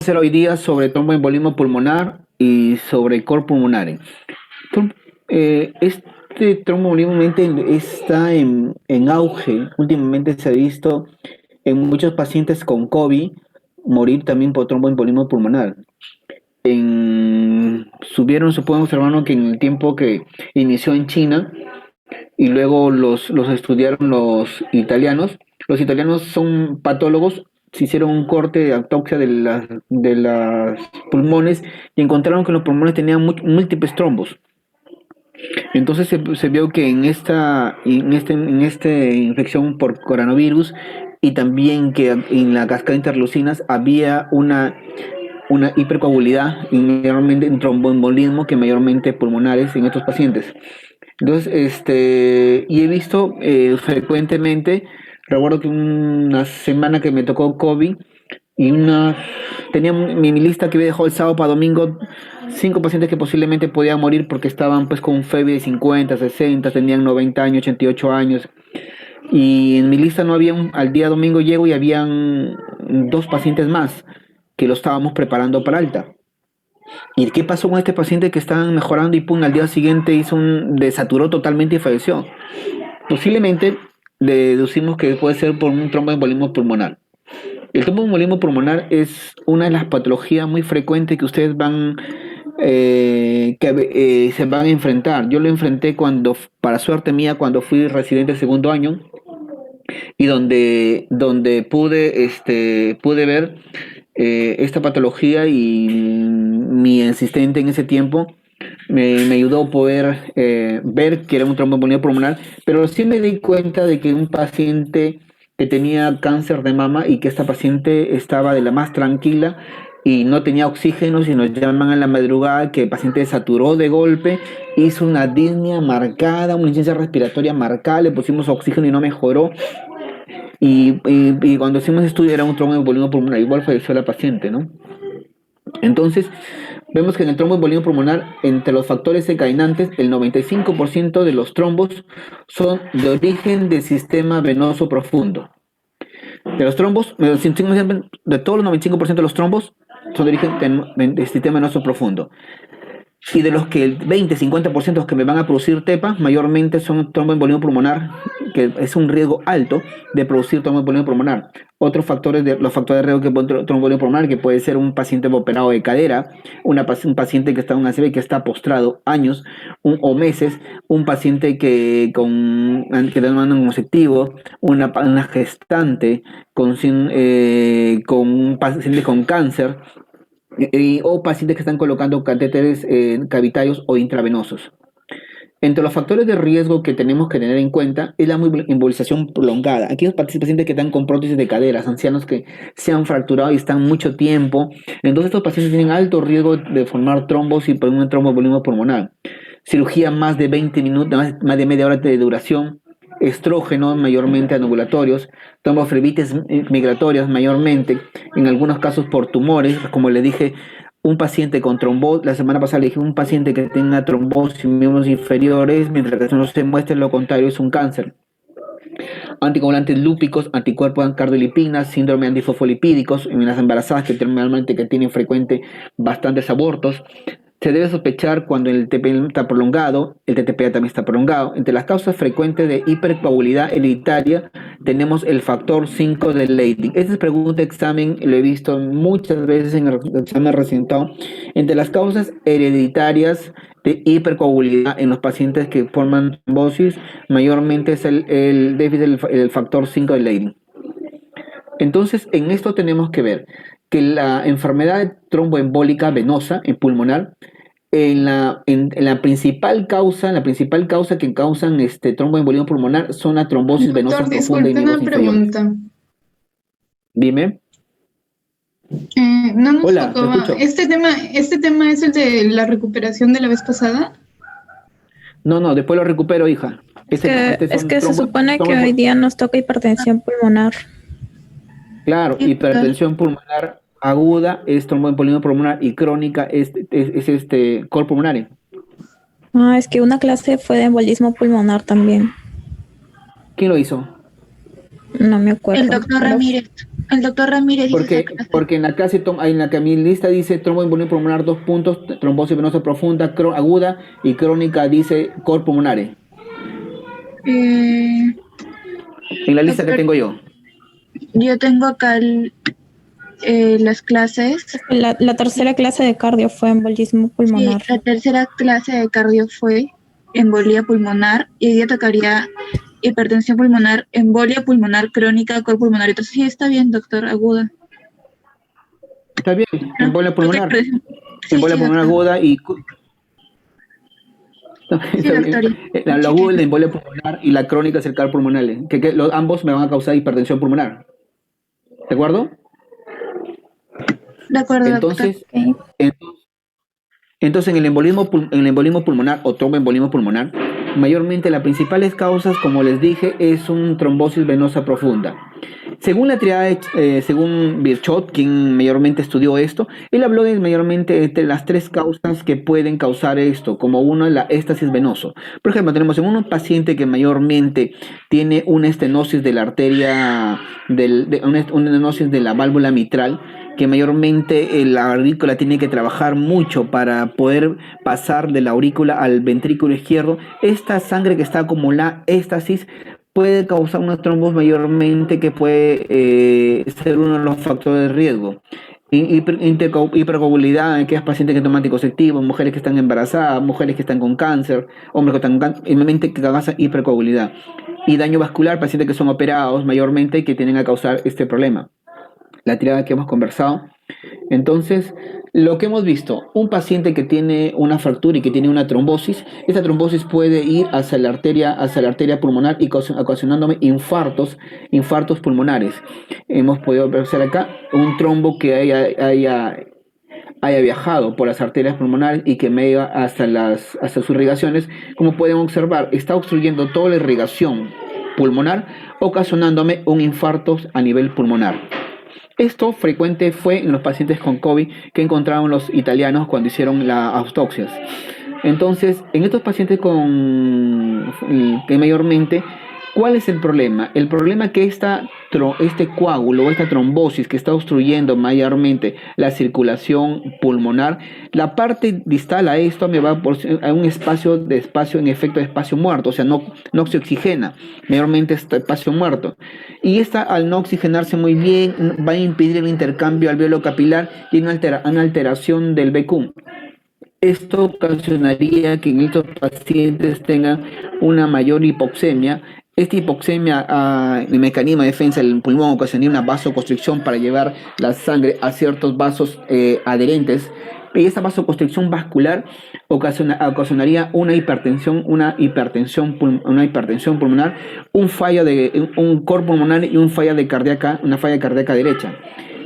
hacer hoy día sobre tromboembolismo pulmonar y sobre cor pulmonare. Este tromboembolismo está en auge. Últimamente se ha visto en muchos pacientes con COVID morir también por tromboembolismo pulmonar. Se puede observar que en el tiempo que inició en China y luego los estudiaron los italianos son patólogos, se hicieron un corte de autopsia de las pulmones y encontraron que los pulmones tenían múltiples trombos. Entonces se vio que en esta infección por coronavirus y también que en la cascada de interleucinas había una hipercoagulidad y mayormente un tromboembolismo que mayormente pulmonares en estos pacientes. Entonces, y he visto frecuentemente, recuerdo que una semana que me tocó COVID y tenía mi lista que había dejado el sábado para domingo, 5 pacientes que posiblemente podían morir porque estaban pues con fiebre de 50, 60, tenían 90 años, 88 años. Y en mi lista no había, al día domingo llego y habían 2 pacientes más que lo estábamos preparando para alta. ¿Y qué pasó con este paciente que estaban mejorando y pum, al día siguiente desaturó totalmente y falleció? Posiblemente deducimos que puede ser por un tromboembolismo pulmonar. El tromboembolismo pulmonar es una de las patologías muy frecuentes que ustedes se van a enfrentar. Yo lo enfrenté para suerte mía, cuando fui residente el segundo año y donde pude ver esta patología y mi asistente en ese tiempo me ayudó a poder ver que era un tromboembolismo pulmonar, pero sí me di cuenta de que un paciente que tenía cáncer de mama y que esta paciente estaba de la más tranquila y no tenía oxígeno, y nos llaman en la madrugada que el paciente saturó de golpe, hizo una disnea marcada, una insuficiencia respiratoria marcada, le pusimos oxígeno y no mejoró. Y cuando hicimos estudio era un tromboembolismo pulmonar, igual falleció la paciente, ¿no? Entonces, vemos que en el tromboembolismo pulmonar, entre los factores desencadenantes, el 95% de los trombos son de origen del sistema venoso profundo. De los trombos, de todos los 95% de los trombos son de origen del sistema venoso profundo. Y de los que el 20-50% que me van a producir TEPA, mayormente son tromboembolismo pulmonar, que es un riesgo alto de producir tromboembolismo pulmonar. Los factores de riesgo que puede tromboembolismo pulmonar, que puede ser un paciente operado de cadera, un paciente que está en una ACV, que está postrado años o meses, un paciente que le dan un conceptivo, una gestante con un paciente con cáncer, o pacientes que están colocando catéteres cavitarios o intravenosos. Entre los factores de riesgo que tenemos que tener en cuenta es la embolización prolongada. Aquellos pacientes que están con prótesis de caderas, ancianos que se han fracturado y están mucho tiempo. Entonces estos pacientes tienen alto riesgo de formar trombosis por un tromboembolismo pulmonar. Cirugía más de 20 minutos, más de media hora de duración. Estrógenos mayormente anovulatorios, tromboflebitis migratorias mayormente, en algunos casos por tumores, como le dije, un paciente con trombosis, la semana pasada le dije, un paciente que tenga trombosis en miembros inferiores, mientras que no se muestre lo contrario, es un cáncer. Anticoagulantes lúpicos, anticuerpos cardiolipinas, síndrome antifosfolipídicos en las embarazadas que normalmente tienen frecuente bastantes abortos. Se debe sospechar cuando el TPM está prolongado, el TTP también está prolongado. Entre las causas frecuentes de hipercoagulidad hereditaria tenemos el factor 5 de Leydig. Esta pregunta de examen lo he visto muchas veces en el examen recientado. Entre las causas hereditarias de hipercoagulidad en los pacientes que forman trombosis, mayormente es el déficit del factor 5 de Leydig. Entonces, en esto tenemos que ver que la enfermedad tromboembólica venosa en pulmonar, en la principal causa que causan tromboembolismo pulmonar son la trombosis venosa Doctor, profunda y disculpe una miembros inferiores. pregunta. Dime. No nos Hola, te tocaba. escucho. ¿Este tema es el de la recuperación de la vez pasada? No, después lo recupero, hija. Es que se supone que hoy día nos toca hipertensión pulmonar. Claro, hipertensión pulmonar aguda es tromboembolismo pulmonar y crónica es cor pulmonar. Ah, es que una clase fue de embolismo pulmonar también. ¿Quién lo hizo? No me acuerdo. El doctor Ramírez. El doctor Ramírez hizo esa clase. Porque en la clase, en la que mi lista dice tromboembolismo pulmonar 2 puntos, trombosis venosa profunda, aguda y crónica dice cor pulmonare. En la lista que tengo yo. Yo tengo acá las clases. La tercera clase de cardio fue embolismo pulmonar. Sí, la tercera clase de cardio fue embolía pulmonar y hoy día tocaría hipertensión pulmonar, embolia pulmonar crónica, cor pulmonar. Entonces sí está bien, doctor, aguda. Está bien, embolia pulmonar. Sí, embolia pulmonar aguda y... Sí, doctor. La aguda, la embolia pulmonar y la crónica es el cor pulmonar. Ambos me van a causar hipertensión pulmonar. ¿De acuerdo? De acuerdo, entonces, doctor. Entonces, en el embolismo pulmonar o tromboembolismo pulmonar, mayormente las principales causas, como les dije, es un trombosis venosa profunda. Según la triada, según Virchow, quien mayormente estudió esto, él habló de mayormente de las 3 causas que pueden causar esto, como una la éstasis venoso. Por ejemplo, tenemos en un paciente que mayormente tiene una estenosis de la arteria, una estenosis de la válvula mitral, que mayormente la aurícula tiene que trabajar mucho para poder pasar de la aurícula al ventrículo izquierdo. Esta sangre que está acumulada, éstasis, puede causar una trombos mayormente que puede ser uno de los factores de riesgo. Hipercoagulabilidad en aquellas pacientes que toman anticonceptivos, mujeres que están embarazadas, mujeres que están con cáncer, hombres que están con cáncer, mayormente que causa hipercoagulabilidad. Y daño vascular, pacientes que son operados mayormente que tienen a causar este problema. La triada que hemos conversado. Entonces, lo que hemos visto, un paciente que tiene una fractura y que tiene una trombosis, esta trombosis puede ir hacia la arteria pulmonar y ocasionándome infartos pulmonares. Hemos podido ver acá un trombo que haya viajado por las arterias pulmonares y que me lleva hasta sus irrigaciones. Como pueden observar, está obstruyendo toda la irrigación pulmonar, ocasionándome un infarto a nivel pulmonar. Esto frecuente fue en los pacientes con COVID que encontraron los italianos cuando hicieron las autopsias. Entonces, en estos pacientes que mayormente, ¿cuál es el problema? El problema es que este coágulo o esta trombosis que está obstruyendo mayormente la circulación pulmonar, la parte distal a esto me va a un espacio en efecto de espacio muerto, o sea, no se oxigena, mayormente este espacio muerto. Y esta, al no oxigenarse muy bien, va a impedir el intercambio alveolo capilar y una alteración del BQ. Esto ocasionaría que en estos pacientes tengan una mayor hipoxemia. Esta hipoxemia, el mecanismo de defensa del pulmón ocasionaría una vasoconstricción para llevar la sangre a ciertos vasos adherentes. Y esta vasoconstricción vascular ocasionaría una hipertensión pulmonar, un cor pulmonar y una falla cardíaca derecha.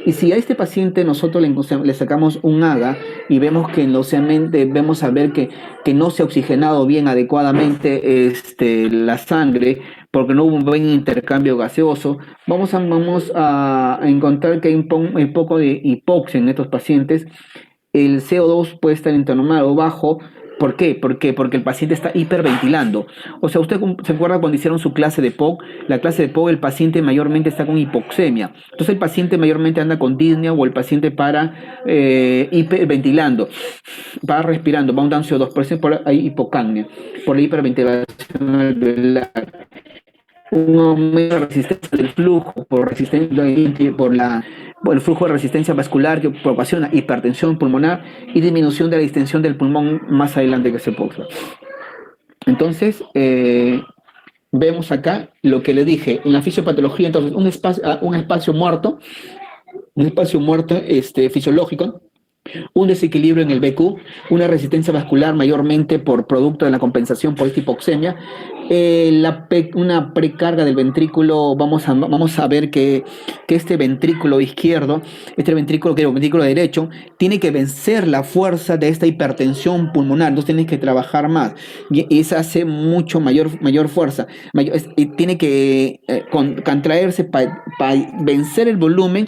Y si a este paciente nosotros le sacamos un AGA y vemos que vemos a ver que no se ha oxigenado bien adecuadamente la sangre, porque no hubo un buen intercambio gaseoso, vamos a encontrar que hay un poco de hipoxia en estos pacientes. El CO2 puede estar en normal o bajo. ¿Por qué? Porque el paciente está hiperventilando. O sea, ¿usted se acuerda cuando hicieron su clase de POC? La clase de POC, el paciente mayormente está con hipoxemia. Entonces el paciente mayormente anda con disnea o el paciente para hiperventilando, para respirando, va un CO2, por eso hay hipocapnia, por la hiperventilación alveolar. Un aumento de resistencia del flujo por el flujo de resistencia vascular que ocasiona hipertensión pulmonar y disminución de la distensión del pulmón más adelante que se posa. Entonces, vemos acá lo que le dije en la fisiopatología. Entonces, un espacio muerto fisiológico, un desequilibrio en el BQ, una resistencia vascular mayormente por producto de la compensación por esta hipoxemia, una precarga del ventrículo. Vamos a ver que este ventrículo izquierdo, el ventrículo derecho, tiene que vencer la fuerza de esta hipertensión pulmonar, entonces tiene que trabajar más, y esa hace mucho mayor fuerza, tiene que contraerse para vencer el volumen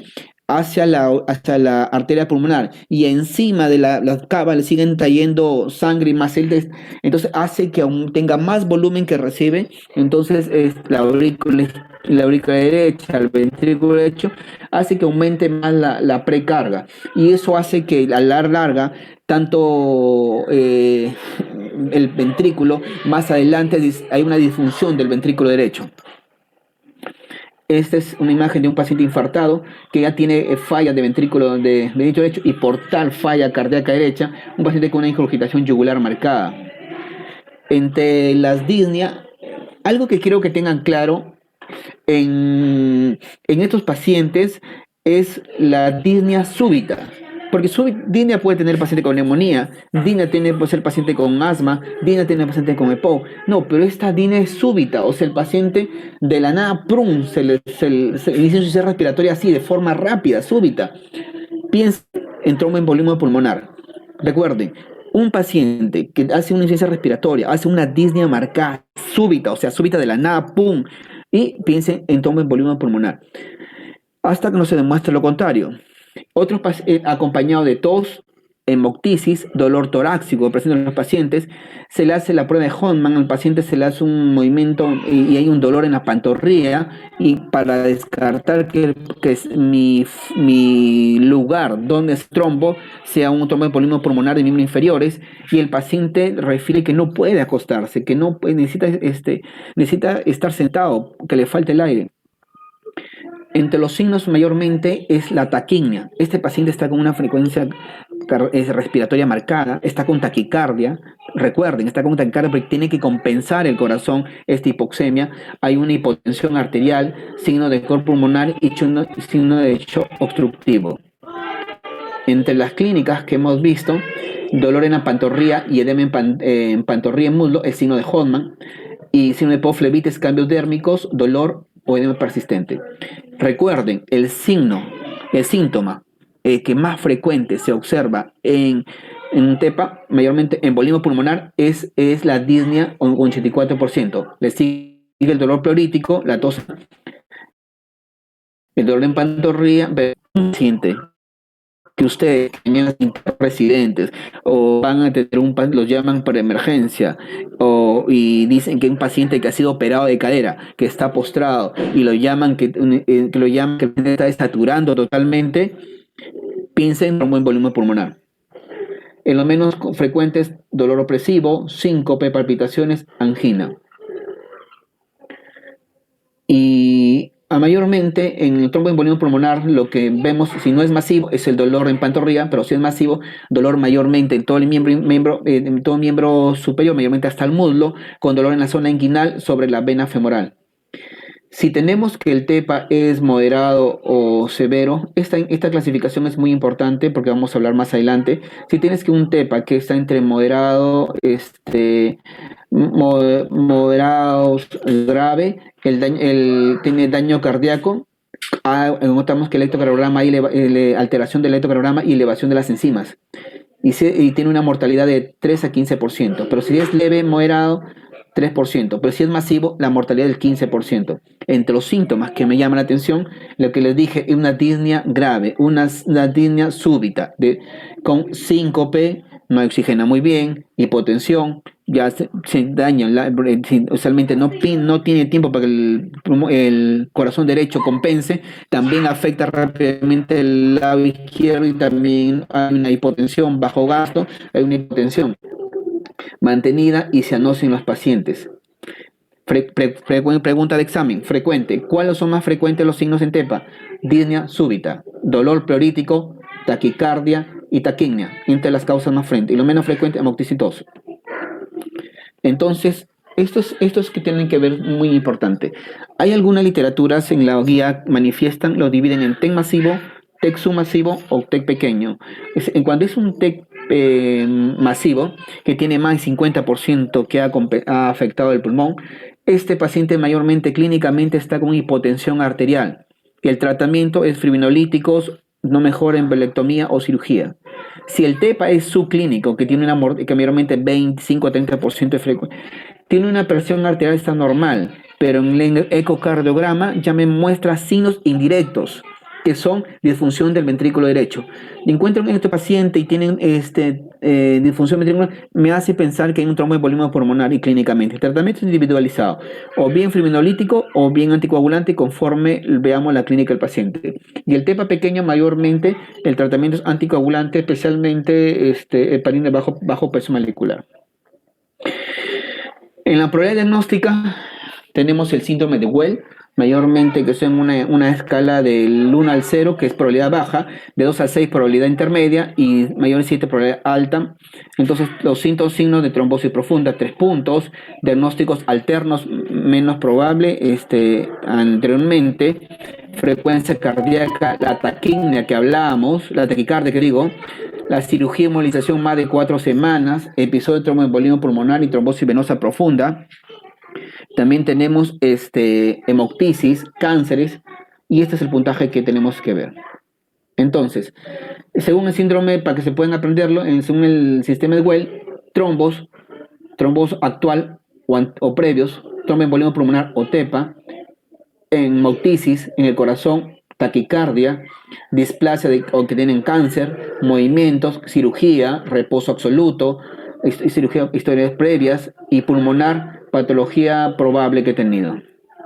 hacia la arteria pulmonar y encima de la cava le siguen trayendo sangre y más celdas, entonces hace que aún tenga más volumen que recibe, entonces la aurícula derecha, el ventrículo derecho, hace que aumente más la precarga y eso hace que a la larga tanto el ventrículo, más adelante hay una disfunción del ventrículo derecho. Esta es una imagen de un paciente infartado que ya tiene falla de ventrículo de derecho y por tal falla cardíaca derecha, un paciente con una ingurgitación yugular marcada. Entre las disnea, algo que quiero que tengan claro en estos pacientes es la disnea súbita. Porque disnea puede tener paciente con neumonía, disnea puede ser paciente con asma, disnea tiene paciente con EPOC. No, pero esta disnea es súbita, o sea, el paciente de la nada, prum, se inicia su respiratoria así, de forma rápida, súbita. Piensa en tromboembolismo pulmonar. Recuerden, un paciente que hace una insuficiencia respiratoria, hace una disnea marcada, súbita, o sea, súbita de la nada, pum, y piensen en tromboembolismo pulmonar. Hasta que no se demuestre lo contrario. Otros acompañado de tos, hemoptisis, dolor torácico presente en los pacientes, se le hace la prueba de Hoffman, al paciente se le hace un movimiento y hay un dolor en la pantorrilla y para descartar que mi lugar donde es trombo sea un tromboembolismo pulmonar de miembros inferiores y el paciente refiere que no puede acostarse, que no necesita estar sentado, que le falte el aire. Entre los signos mayormente es la taquimia. Este paciente está con una frecuencia respiratoria marcada, está con taquicardia. Recuerden, está con taquicardia porque tiene que compensar el corazón esta hipoxemia. Hay una hipotensión arterial, signo de cor pulmonar y signo de shock obstructivo. Entre las clínicas que hemos visto, dolor en la pantorrilla y edema en pantorrilla y muslo, es signo de Hoffman. Y signo de flebitis, cambios dérmicos, dolor o edema persistente. Recuerden, el síntoma que más frecuente se observa en TEPA, mayormente embolismo pulmonar, es la disnea, un 84%. Le sigue el dolor pleurítico, la tos, el dolor en pantorrilla, paciente que ustedes tienen residentes o van a tener los llaman para emergencia y dicen que hay un paciente que ha sido operado de cadera, que está postrado y lo llaman que está saturando totalmente, piensen en un buen volumen pulmonar. En los menos frecuentes, dolor opresivo, síncope, palpitaciones, angina. Y mayormente en el tromboembolismo pulmonar lo que vemos, si no es masivo, es el dolor en pantorrilla, pero si es masivo, dolor mayormente en todo el miembro superior, mayormente hasta el muslo, con dolor en la zona inguinal sobre la vena femoral. Si tenemos que el TEPA es moderado o severo, esta clasificación es muy importante porque vamos a hablar más adelante. Si tienes que un TEPA que está entre moderado, moderado, grave, tiene daño cardíaco, notamos que el electrocardiograma hay alteración del electrocardiograma y elevación de las enzimas. Y tiene una mortalidad de 3 a 15%. Pero si es leve, moderado, 3%. Pero si es masivo, la mortalidad del 15%. Entre los síntomas que me llaman la atención, lo que les dije es una disnea grave, una disnea súbita, con síncope, no oxigena muy bien, hipotensión, ya se daña, usualmente no tiene tiempo para que el corazón derecho compense, también afecta rápidamente el lado izquierdo y también hay una hipotensión, bajo gasto, hay una hipotensión mantenida y se anuncia en los pacientes. Pregunta de examen, frecuente. ¿Cuáles son más frecuentes los signos en TEPA? Disnea súbita, dolor pleurítico, taquicardia y taquimia, entre las causas más frecuentes. Y lo menos frecuente, hemoptisis. Entonces, estos que tienen que ver muy importante. Hay algunas literaturas en la guía manifiestan, lo dividen en TEC masivo, TEC submasivo o TEC pequeño. Cuando es un TEC masivo, que tiene más del 50% que ha afectado el pulmón, este paciente mayormente clínicamente está con hipotensión arterial. El tratamiento es fibrinolíticos, no mejora en embolectomía o cirugía. Si el TEPA es subclínico, que tiene que mayormente 25 a 30% de frecuencia, tiene una presión arterial está normal, pero en el ecocardiograma ya me muestra signos indirectos. que son disfunción del ventrículo derecho. Y encuentran en este paciente y tienen disfunción ventricular, me hace pensar que hay un tromboembolismo pulmonar y clínicamente. Tratamiento individualizado, o bien fibrinolítico o bien anticoagulante conforme veamos la clínica del paciente. Y el TEPA pequeño, mayormente, el tratamiento es anticoagulante, especialmente heparina de bajo peso molecular. En la probabilidad diagnóstica tenemos el síndrome de Well, mayormente que es en una escala del 1 al 0, que es probabilidad baja, de 2 al 6 probabilidad intermedia y mayor 7 probabilidad alta. Entonces los signos de trombosis profunda, 3 puntos, diagnósticos alternos menos probable, anteriormente, frecuencia cardíaca, la taquimia que hablábamos, la taquicardia que digo, la cirugía y movilización más de 4 semanas, episodio de tromboembolismo pulmonar y trombosis venosa profunda. También tenemos hemoptisis, cánceres, y este es el puntaje que tenemos que ver. Entonces, según el síndrome, para que se puedan aprenderlo, según el sistema de Well, trombos actual o previos, tromboembolismo pulmonar o TEPA, hemoptisis en el corazón, taquicardia, displasia o que tienen cáncer, movimientos, cirugía, reposo absoluto, cirugía, historias previas y pulmonar, patología probable que he tenido.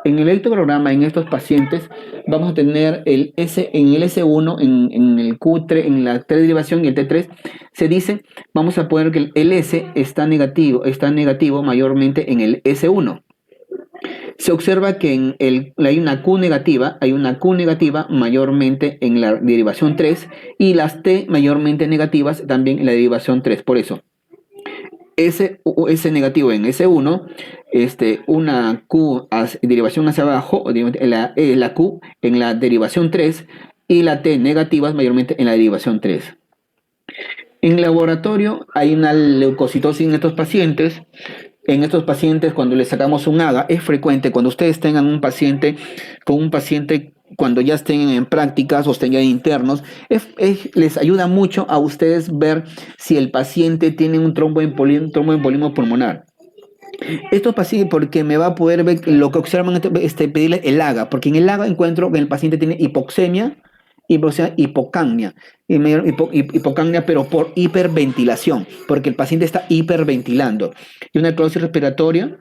En el electrocardiograma, en estos pacientes, vamos a tener en el S1, en el Q3, en la T derivación y el T3, se dice, vamos a poner que el S está negativo mayormente en el S1. Se observa que hay una Q negativa mayormente en la derivación 3 y las T mayormente negativas también en la derivación 3. Por eso, S negativo en S1, una Q derivación hacia abajo, la Q en la derivación 3 y la T negativas mayormente en la derivación 3. En laboratorio hay una leucocitosis en estos pacientes. En estos pacientes, cuando les sacamos un AGA, es frecuente cuando ustedes tengan un paciente cuando ya estén en prácticas o estén ya internos, les ayuda mucho a ustedes ver si el paciente tiene un tromboembolismo pulmonar. Esto paciente, porque me va a poder ver lo que observan, pedirle el AGA, porque en el AGA encuentro que el paciente tiene hipoxemia, hipocapnia, hipocapnia, pero por hiperventilación, porque el paciente está hiperventilando. Y una closis respiratoria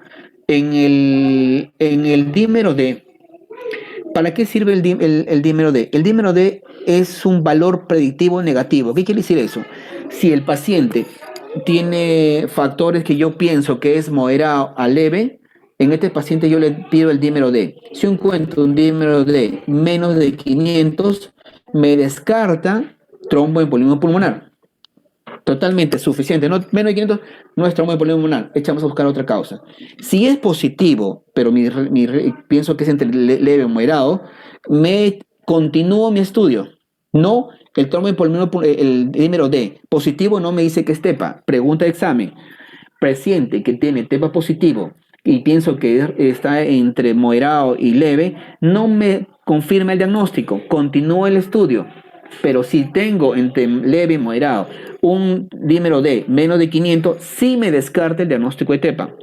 en el dímero D. ¿Para qué sirve el dímero D? El dímero D es un valor predictivo negativo. ¿Qué quiere decir eso? Si el paciente tiene factores que yo pienso que es moderado a leve, en este paciente yo le pido el dímero D. Si encuentro un dímero D menos de 500, me descarta tromboembolismo pulmonar. Totalmente suficiente. No, menos de 500 no es tromboembolismo pulmonar. Echamos a buscar otra causa. Si es positivo, pero pienso que es entre leve o moderado, continúo mi estudio. No, el tromboembolismo, el dímero D positivo no me dice que es TEPA. Pregunta de examen. Paciente que tiene TEPA positivo y pienso que está entre moderado y leve, no me confirma el diagnóstico, continúo el estudio. Pero si tengo entre leve y moderado un dímero D menos de 500, sí me descarta el diagnóstico de TEPA.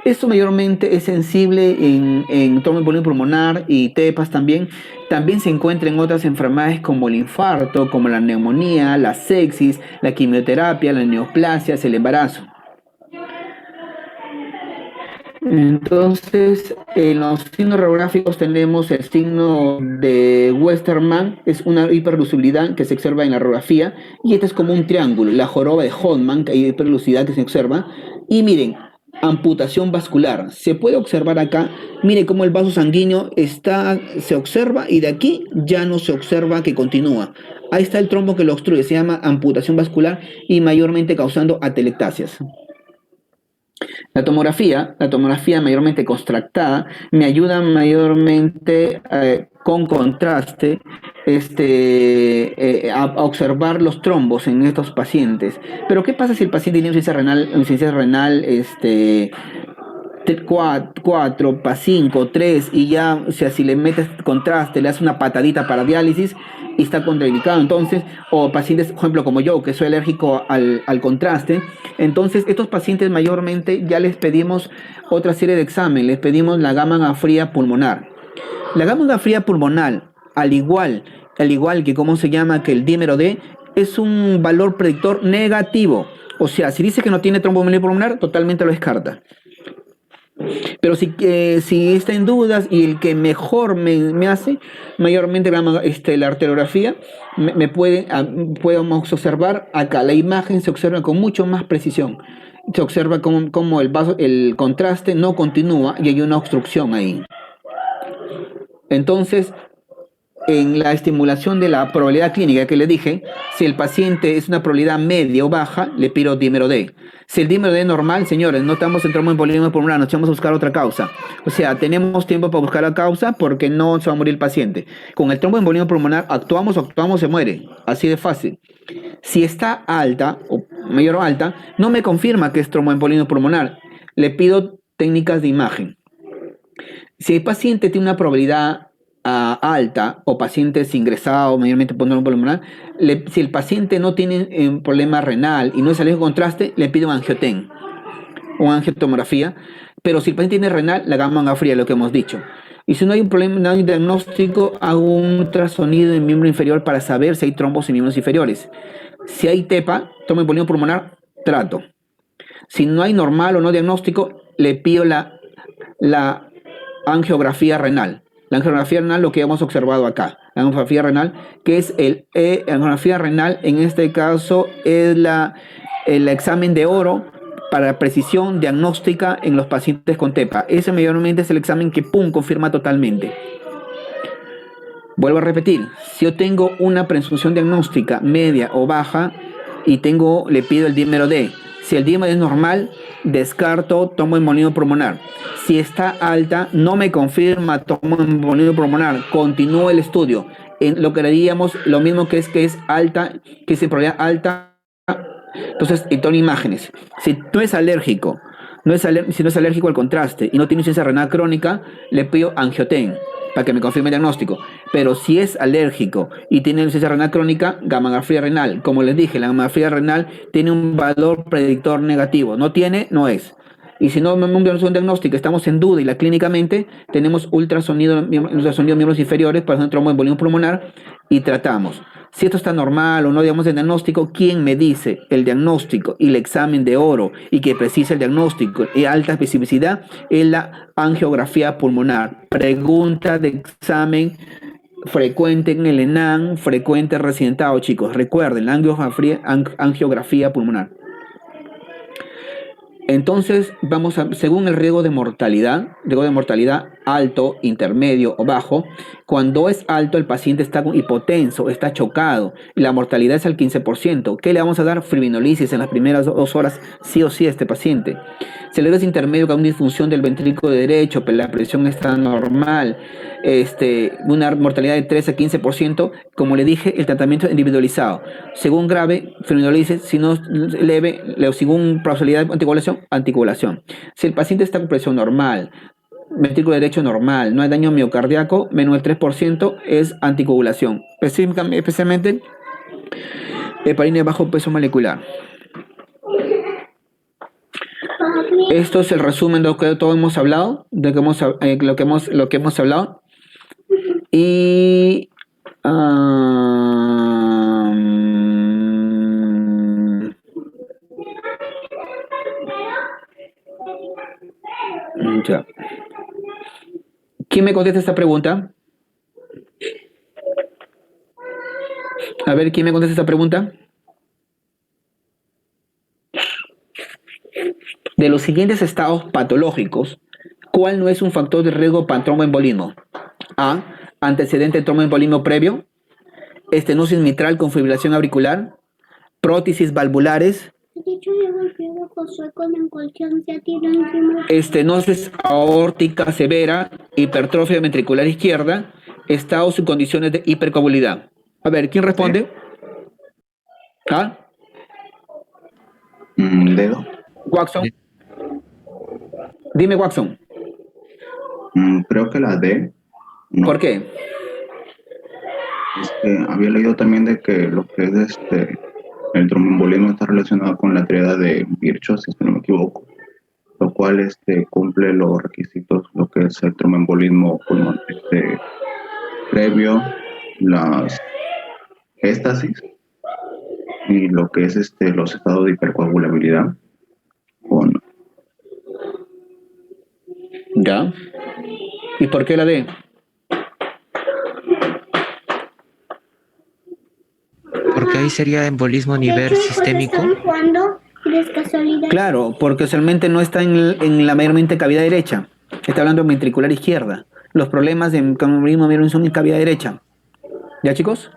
Esto mayormente es sensible en tromboembolismo pulmonar y TEPAs también. También se encuentra en otras enfermedades como el infarto, como la neumonía, la sepsis, la quimioterapia, la neoplasia, el embarazo. Entonces, en los signos radiográficos tenemos el signo de Westermann, es una hiperlucibilidad que se observa en la radiografía, y este es como un triángulo, la joroba de Hoffmann, que hay hiperlucibilidad que se observa, y miren, amputación vascular, se puede observar acá, miren cómo el vaso sanguíneo se observa y de aquí ya no se observa que continúa. Ahí está el trombo que lo obstruye, se llama amputación vascular y mayormente causando atelectasias. La tomografía mayormente contrastada me ayuda mayormente con contraste a observar los trombos en estos pacientes. Pero ¿qué pasa si el paciente tiene insuficiencia renal 4, 5, 3 y ya, o sea, si le metes contraste, le haces una patadita para diálisis y está contraindicado? Entonces, o pacientes, por ejemplo, como yo, que soy alérgico al contraste, entonces estos pacientes mayormente ya les pedimos otra serie de exámenes, les pedimos la gamma fría pulmonar. La gamma fría pulmonar al igual que, ¿cómo se llama? Que el dímero D, es un valor predictor negativo. O sea, si dice que no tiene tromboembolismo pulmonar, totalmente lo descarta. Pero si está en dudas y el que mejor me hace, mayormente la arteriografía, podemos observar acá, la imagen se observa con mucho más precisión. Se observa como el contraste no continúa y hay una obstrucción ahí. Entonces, en la estimulación de la probabilidad clínica que le dije, si el paciente es una probabilidad media o baja, le pido dímero D. Si el dímero D es normal, señores, no estamos en tromboembolismo pulmonar, nos vamos a buscar otra causa. O sea, tenemos tiempo para buscar la causa porque no se va a morir el paciente. Con el tromboembolismo pulmonar actuamos, se muere. Así de fácil. Si está alta o mayor o alta, no me confirma que es tromboembolismo pulmonar. Le pido técnicas de imagen. Si el paciente tiene una probabilidad alta o pacientes ingresados mayormente por pulmonar, si el paciente no tiene un problema renal y no es alérgico al contraste, le pido un angioten o angiotomografía, pero si el paciente tiene renal, la gamma fría, lo que hemos dicho. Y si no hay un problema, no hay un diagnóstico, hago un ultrasonido en miembro inferior para saber si hay trombos en miembros inferiores. Si hay TEPA, tromboembolismo pulmonar, trato. Si no hay normal o no diagnóstico, le pido la angiografía renal. La angiografía renal, lo que hemos observado acá. La angiografía renal, que es angiografía renal, en este caso es el examen de oro para precisión diagnóstica en los pacientes con TEPA. Ese mayormente es el examen que confirma totalmente. Vuelvo a repetir, si yo tengo una presunción diagnóstica media o baja y le pido el dímero D. Si el dímero es normal, descarto tromboembolismo pulmonar. Si está alta, no me confirma tromboembolismo pulmonar. Continúo el estudio. En lo que haríamos, lo mismo que es alta, que es en probabilidad alta. Entonces, tomo imágenes. Si no es alérgico, si no es alérgico al contraste y no tiene insuficiencia renal crónica, le pido angioten para que me confirme el diagnóstico. Pero si es alérgico y tiene insuficiencia renal crónica, gamma-fría renal. Como les dije, la gamma-fría renal tiene un valor predictor negativo. No tiene, no es. Y si no es un diagnóstico, estamos en duda y clínicamente tenemos ultrasonido de miembros inferiores para hacer un tromboembolismo pulmonar y tratamos. Si esto está normal o no, digamos, el diagnóstico, ¿quién me dice el diagnóstico y el examen de oro y que precisa el diagnóstico y alta especificidad? Es la angiografía pulmonar. Pregunta de examen frecuente en el ENAM, frecuente residentado, chicos. Recuerden, la angiografía pulmonar. Entonces, según el riesgo de mortalidad alto, intermedio o bajo. Cuando es alto, el paciente está hipotenso, está chocado, y la mortalidad es al 15%. ¿Qué le vamos a dar? Fibrinolisis en las primeras 2 horas, sí o sí, a este paciente. Si el riesgo es intermedio, con una disfunción del ventrículo derecho, pero la presión está normal, una mortalidad de 13 a 15%, como le dije, el tratamiento individualizado. Según grave, fibrinolisis, si no leve, según probabilidad de anticoagulación. Si el paciente está con presión normal, ventrículo derecho normal, no hay daño miocardíaco, menos del 3%, es anticoagulación. Especialmente heparina bajo peso molecular. Esto es el resumen de lo que todos hemos hablado, de lo que hemos hablado. Y ya. ¿Quién me contesta esta pregunta? A ver, ¿quién me contesta esta pregunta? De los siguientes estados patológicos, ¿cuál no es un factor de riesgo para tromboembolismo? A. Antecedente de tromboembolismo previo. Estenosis mitral con fibrilación auricular. Prótesis valvulares. Estenosis aórtica severa. Hipertrofia ventricular izquierda. Estados y condiciones de hipercoagulabilidad. A ver, ¿quién responde? ¿Ah? Dedo. Watson. Dime, Watson. Creo que la D. No. ¿Por qué? Había leído también de que lo que es el tromboembolismo está relacionado con la triada de Virchow, si no me equivoco, lo cual cumple los requisitos, lo que es el tromboembolismo pulmonar previo, las éstasis y lo que es los estados de hipercoagulabilidad con ¿Ya? ¿Y por qué la D? Porque ahí sería embolismo a nivel sistémico. Claro, porque usualmente no está en la mayormente cavidad derecha. Está hablando de ventricular izquierda. Los problemas de embolismo son en cavidad derecha. ¿Ya, chicos?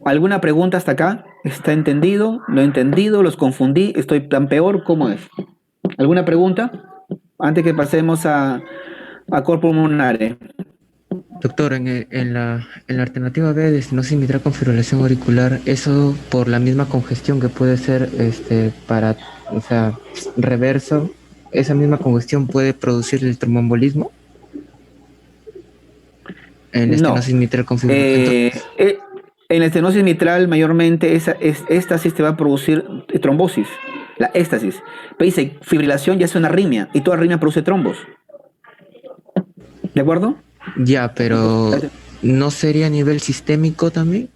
¿Alguna pregunta hasta acá? ¿Está entendido? ¿Lo he entendido? ¿Los confundí? ¿Estoy tan peor? ¿Cómo es? ¿Alguna pregunta? Antes que pasemos a cor pulmonare. Doctor, en la alternativa B de estenosis mitral con fibrilación auricular, eso por la misma congestión que puede ser o sea, reverso, esa misma congestión puede producir el tromboembolismo en No. estenosis mitral con fibrilación. En la estenosis mitral, mayormente, éstasis te va a producir trombosis. La éstasis. Pero dice, fibrilación ya es una arritmia, y toda arritmia produce trombos. ¿De acuerdo? Ya, pero ¿no sería a nivel sistémico también?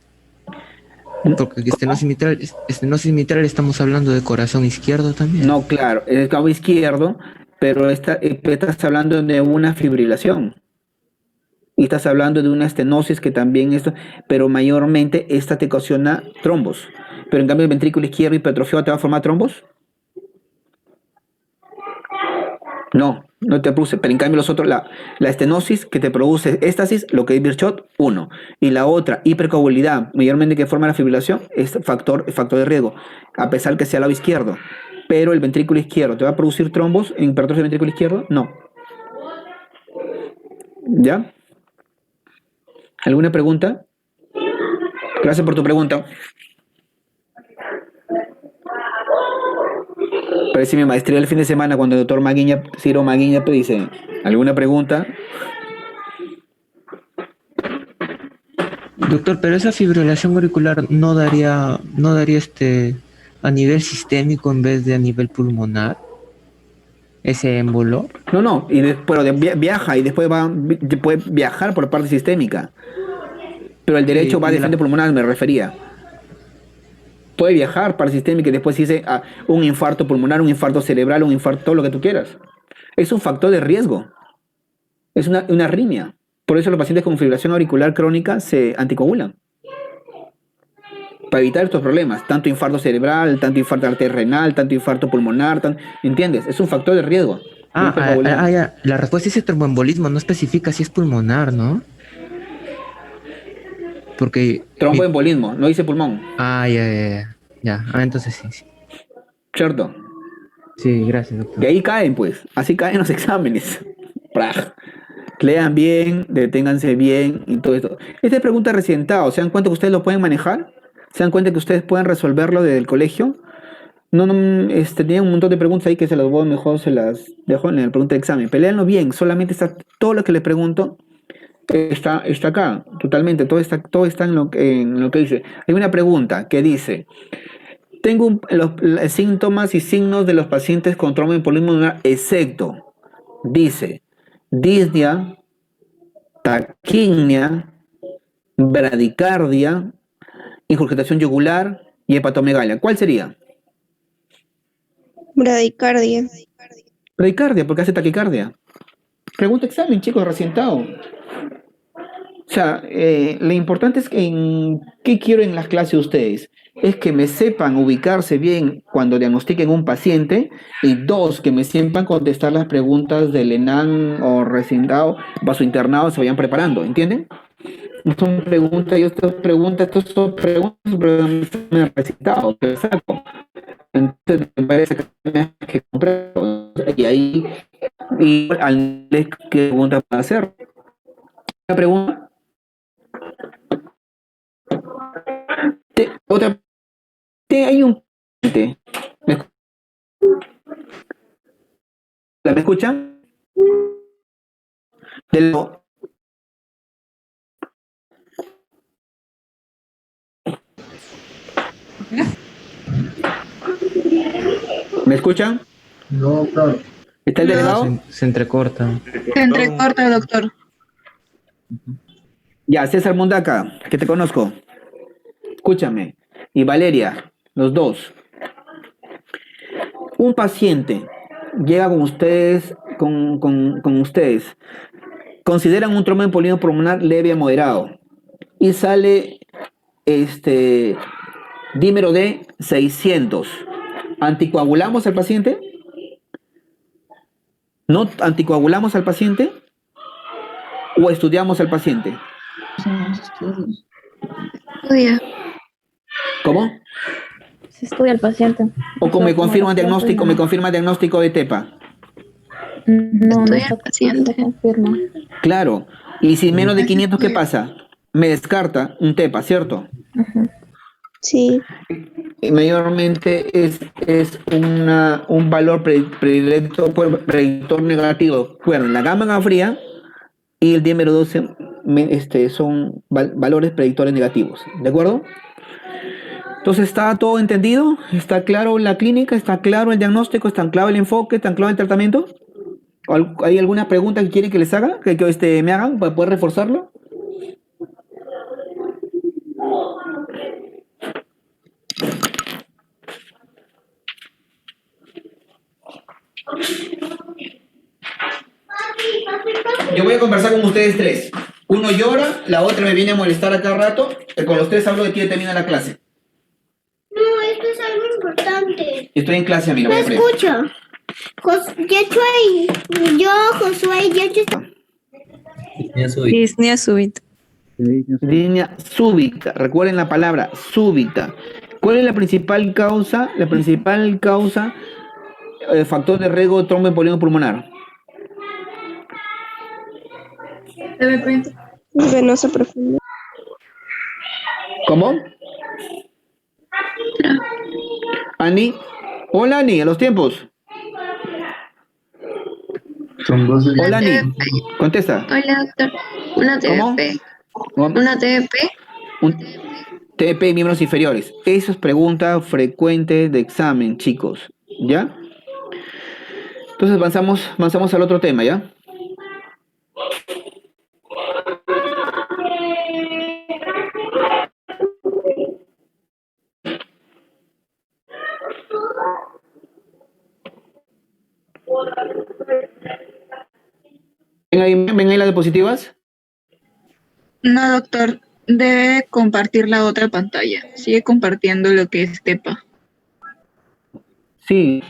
Porque estenosis mitral estamos hablando de corazón izquierdo también. No, claro, es el cabo izquierdo, pero estás hablando de una fibrilación. Y estás hablando de una estenosis que también pero mayormente esta te ocasiona trombos. Pero en cambio el ventrículo izquierdo hipertrofiado te va a formar trombos. No, no te produce, pero en cambio los otros, la estenosis que te produce éstasis, lo que es Virchow, 1. Y la otra, hipercoagulabilidad, mayormente que forma la fibrilación, es factor de riesgo, a pesar que sea el lado izquierdo. Pero el ventrículo izquierdo, ¿te va a producir trombos en hipertrofia del ventrículo izquierdo? No. ¿Ya? ¿Alguna pregunta? Gracias por tu pregunta. Parece mi maestría el fin de semana cuando el doctor Ciro Maguiña dice, ¿alguna pregunta? Doctor, pero esa fibrilación auricular no daría a nivel sistémico en vez de a nivel pulmonar, ese émbolo. No, pero viaja y después puede viajar por parte sistémica. Pero el derecho va de frente pulmonar, me refería. Puede viajar para sistémica y después dice un infarto pulmonar, un infarto cerebral, un infarto, todo lo que tú quieras. Es un factor de riesgo. Es una arritmia. Por eso los pacientes con fibrilación auricular crónica se anticoagulan. Para evitar estos problemas, tanto infarto cerebral, tanto infarto arterial renal, tanto infarto pulmonar, ¿entiendes? Es un factor de riesgo. Ya. La respuesta dice tromboembolismo, no especifica si es pulmonar, ¿no? Porque... Tromboembolismo, no dice pulmón. Ya. Entonces sí. ¿Cierto? Sí, gracias, doctor. Y ahí caen, pues. Así caen los exámenes. Lean bien, deténganse bien y todo esto. Esta es pregunta recientada. ¿Se dan cuenta que ustedes lo pueden manejar? ¿Se dan cuenta que ustedes pueden resolverlo desde el colegio? Tenía un montón de preguntas ahí que se las voy mejor, se las dejo en la pregunta de examen. Peleanlo bien, solamente todo lo que les pregunto está acá, totalmente, todo está en lo que dice. Hay una pregunta que dice, tengo los síntomas y signos de los pacientes con tromboembolismo pulmonar, excepto, dice, disnea, taquimia, bradicardia, ingurgitación yugular y hepatomegalia. ¿Cuál sería? Bradicardia. Bradicardia, porque hace taquicardia. Pregunta examen, chicos, recientado. O sea, lo importante es que ¿qué quiero en las clases de ustedes? Es que me sepan ubicarse bien cuando diagnostiquen un paciente y 2, que me sepan contestar las preguntas del ENAM o recientado, vaso internado, se vayan preparando, ¿entienden? No son preguntas, estos son preguntas, pero me han recitado, que saco. Entonces me parece que comprar y ahí al qué pregunta para hacer. ¿Una pregunta? Hay un... ¿Me escuchan? ¿Me escuchan? No, claro. ¿Está el delegado? Se entrecorta. Se entrecorta, doctor. Ya, César Mundaca, que te conozco. Escúchame. Y Valeria, los dos. Un paciente llega con ustedes, con ustedes. Consideran un tromboembolismo pulmonar leve a moderado. Y sale dímero D 600. ¿Anticoagulamos al paciente? ¿No anticoagulamos al paciente? ¿O estudiamos al paciente? Estudia. ¿Cómo? Se estudia el paciente. ¿O como me confirma diagnóstico de TEPA? No, Estudia no al paciente. confirma. Claro. Y si menos de 500, ¿qué pasa? Me descarta un TEPA, ¿cierto? Sí. Y mayormente es un valor predictor negativo. Bueno, la gamma fría y el dímero 12 son valores predictores negativos. ¿De acuerdo? Entonces, ¿está todo entendido? ¿Está claro la clínica? ¿Está claro el diagnóstico? ¿Está claro el enfoque? ¿Está claro el tratamiento? ¿Hay alguna pregunta que quieren que les haga? ¿Que me hagan para poder reforzarlo? Yo voy a conversar con ustedes tres. Uno llora, la otra me viene a molestar a cada rato. Con los tres hablo de ti y termina la clase. No, esto es algo importante. Estoy en clase, amiga. Me escucha. Josué, Disney súbita. Línea súbita. Recuerden la palabra súbita. ¿Cuál es la principal causa? La principal causa, factor de riesgo de tromboembolismo pulmonar. Venosa profunda. ¿Cómo? Ani. Hola, Ani, a los tiempos. Hola, Ani. Contesta. Hola, doctor. Una ¿Cómo? TDP. ¿Cómo? Una TDP. Un TP miembros inferiores. Esa es pregunta frecuente de examen, chicos. ¿Ya? Entonces avanzamos al otro tema, ¿ya? ¿Ven ahí las diapositivas? No, doctor, debe compartir la otra pantalla. Sigue compartiendo lo que es TEPA. Sí,